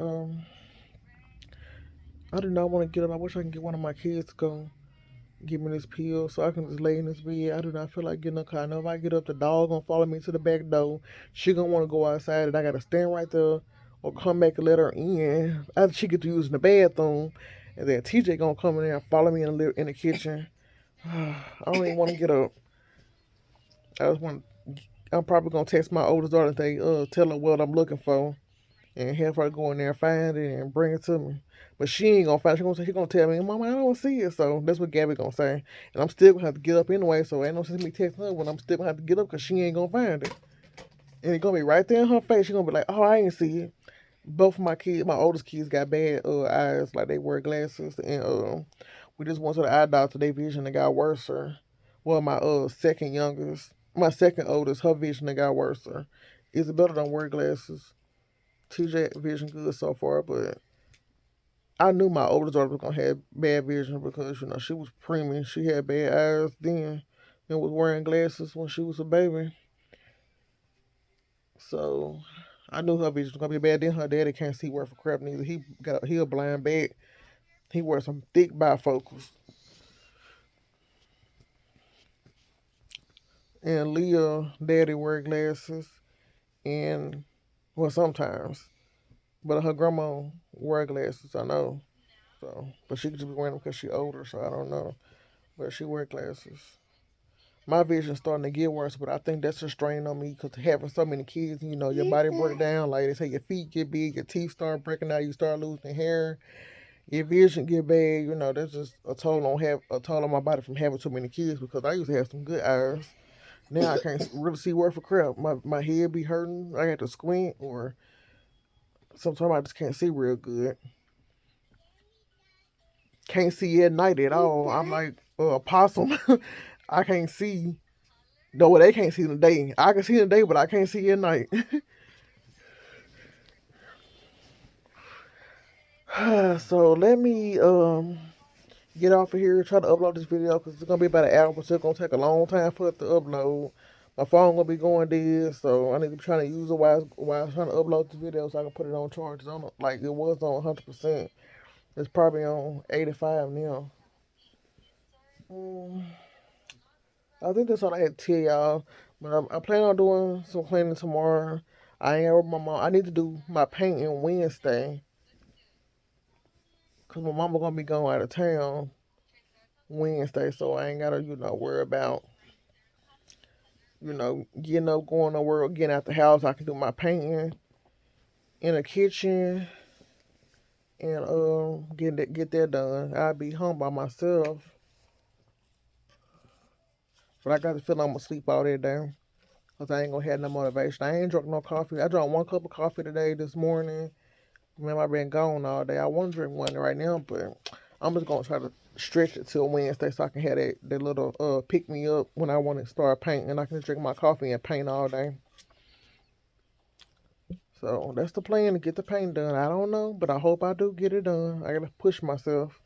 I do not want to get up. I wish I can get one of my kids to go give me this pill so I can just lay in this bed. I do not feel like getting up. Cause I know if I get up, the dog gonna follow me to the back door. She gonna want to go outside, and I gotta stand right there or come back and let her in after she get to using the bathroom. And then TJ gonna come in there and follow me in the kitchen. I don't even want to get up. I just want. I'm probably gonna text my oldest daughter and tell her what I'm looking for and have her go in there and find it and bring it to me. But she ain't gonna find it. She gonna tell me, Mama, I don't see it. So that's what Gabby gonna say. And I'm still gonna have to get up anyway. So ain't no sense me texting her when I'm still gonna have to get up because she ain't gonna find it. And it's gonna be right there in her face. She gonna be like, Oh, I ain't see it. Both of my kids, my oldest kids, got bad eyes, like they wear glasses, and we just went to the eye doctor. Their vision that got worse. Well, my second youngest, my second oldest, her vision that got worse. Isabella don't wear glasses. TJ vision good so far, but I knew my oldest daughter was gonna have bad vision because she was preemie. She had bad eyes then, and was wearing glasses when she was a baby. So I knew her vision was gonna be bad. Then her daddy can't see worth for crap neither. He a blind bag. He wears some thick bifocals. And Leah daddy wear glasses, and well sometimes, but her grandma wear glasses. I know. So, but she could just be wearing them because she older. So I don't know. But she wear glasses. My vision's starting to get worse, but I think that's a strain on me because having so many kids, you know, your body break down. Like they say, your feet get big, your teeth start breaking out, you start losing hair, your vision get bad. You know, that's just a toll on my body from having too many kids because I used to have some good eyes. Now I can't really see worth for crap. My head be hurting. I got to squint, or sometimes I just can't see real good. Can't see at night at all. I'm like a possum. I can't see. No, well, they can't see in the day. I can see in the day, but I can't see at night. So let me get off of here. Try to upload this video because it's gonna be about an hour, so it's gonna take a long time for it to upload. My phone gonna be going dead, so I need to be trying to use it while I'm trying to upload this video so I can put it on charge. I don't like it was on 100%. It's probably on 85 now. Mm, I think that's all I had to tell y'all. But I plan on doing some cleaning tomorrow. I ain't with my mom. I need to do my painting Wednesday because my mama gonna be going out of town Wednesday, so I ain't gotta worry about getting up, going to work, getting out the house. I can do my painting in the kitchen and get that done. I'll be home by myself, but I got the feeling I'm gonna sleep all day day. Cause I ain't gonna have no motivation. I ain't drunk no coffee. I drank one cup of coffee today this morning. Remember, I've been gone all day. I want to drink one right now, but I'm just gonna try to stretch it till Wednesday so I can have that little pick me up when I want to start painting. I can drink my coffee and paint all day. So that's the plan, to get the paint done. I don't know, but I hope I do get it done. I gotta push myself.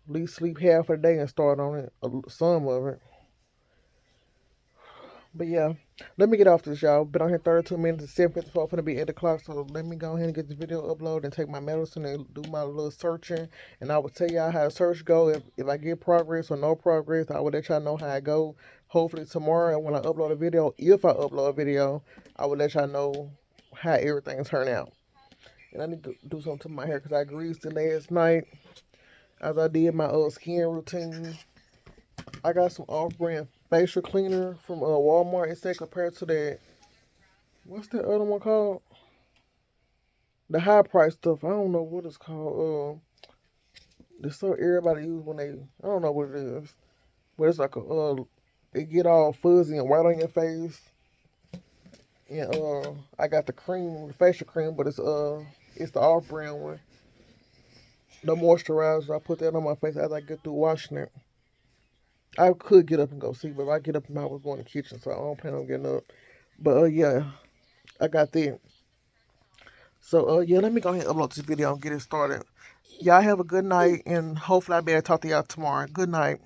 At least sleep half of the day and start on it, some of it. But yeah, let me get off this, y'all. Been on here 32 minutes. It's 7:54. Finna be 8 o'clock. So let me go ahead and get the video uploaded and take my medicine and do my little searching. And I will tell y'all how the search go. If I get progress or no progress, I will let y'all know how I go. Hopefully tomorrow when I upload a video, if I upload a video, I will let y'all know how everything turned out. And I need to do something to my hair because I greased it last night as I did my skin routine. I got some off-brand facial cleaner from Walmart. It said compared to that, what's that other one called? The high price stuff. I don't know what it's called. The stuff everybody use when they, I don't know what it is, but it's like it get all fuzzy and white on your face. And I got the cream, the facial cream, but it's the off-brand one. The moisturizer. I put that on my face as I get through washing it. I could get up and go see, but if I get up and I was going to the kitchen, so I don't plan on getting up. But yeah, I got that. So yeah, let me go ahead and upload this video and get it started. Y'all have a good night, and hopefully I'll be able to talk to y'all tomorrow. Good night.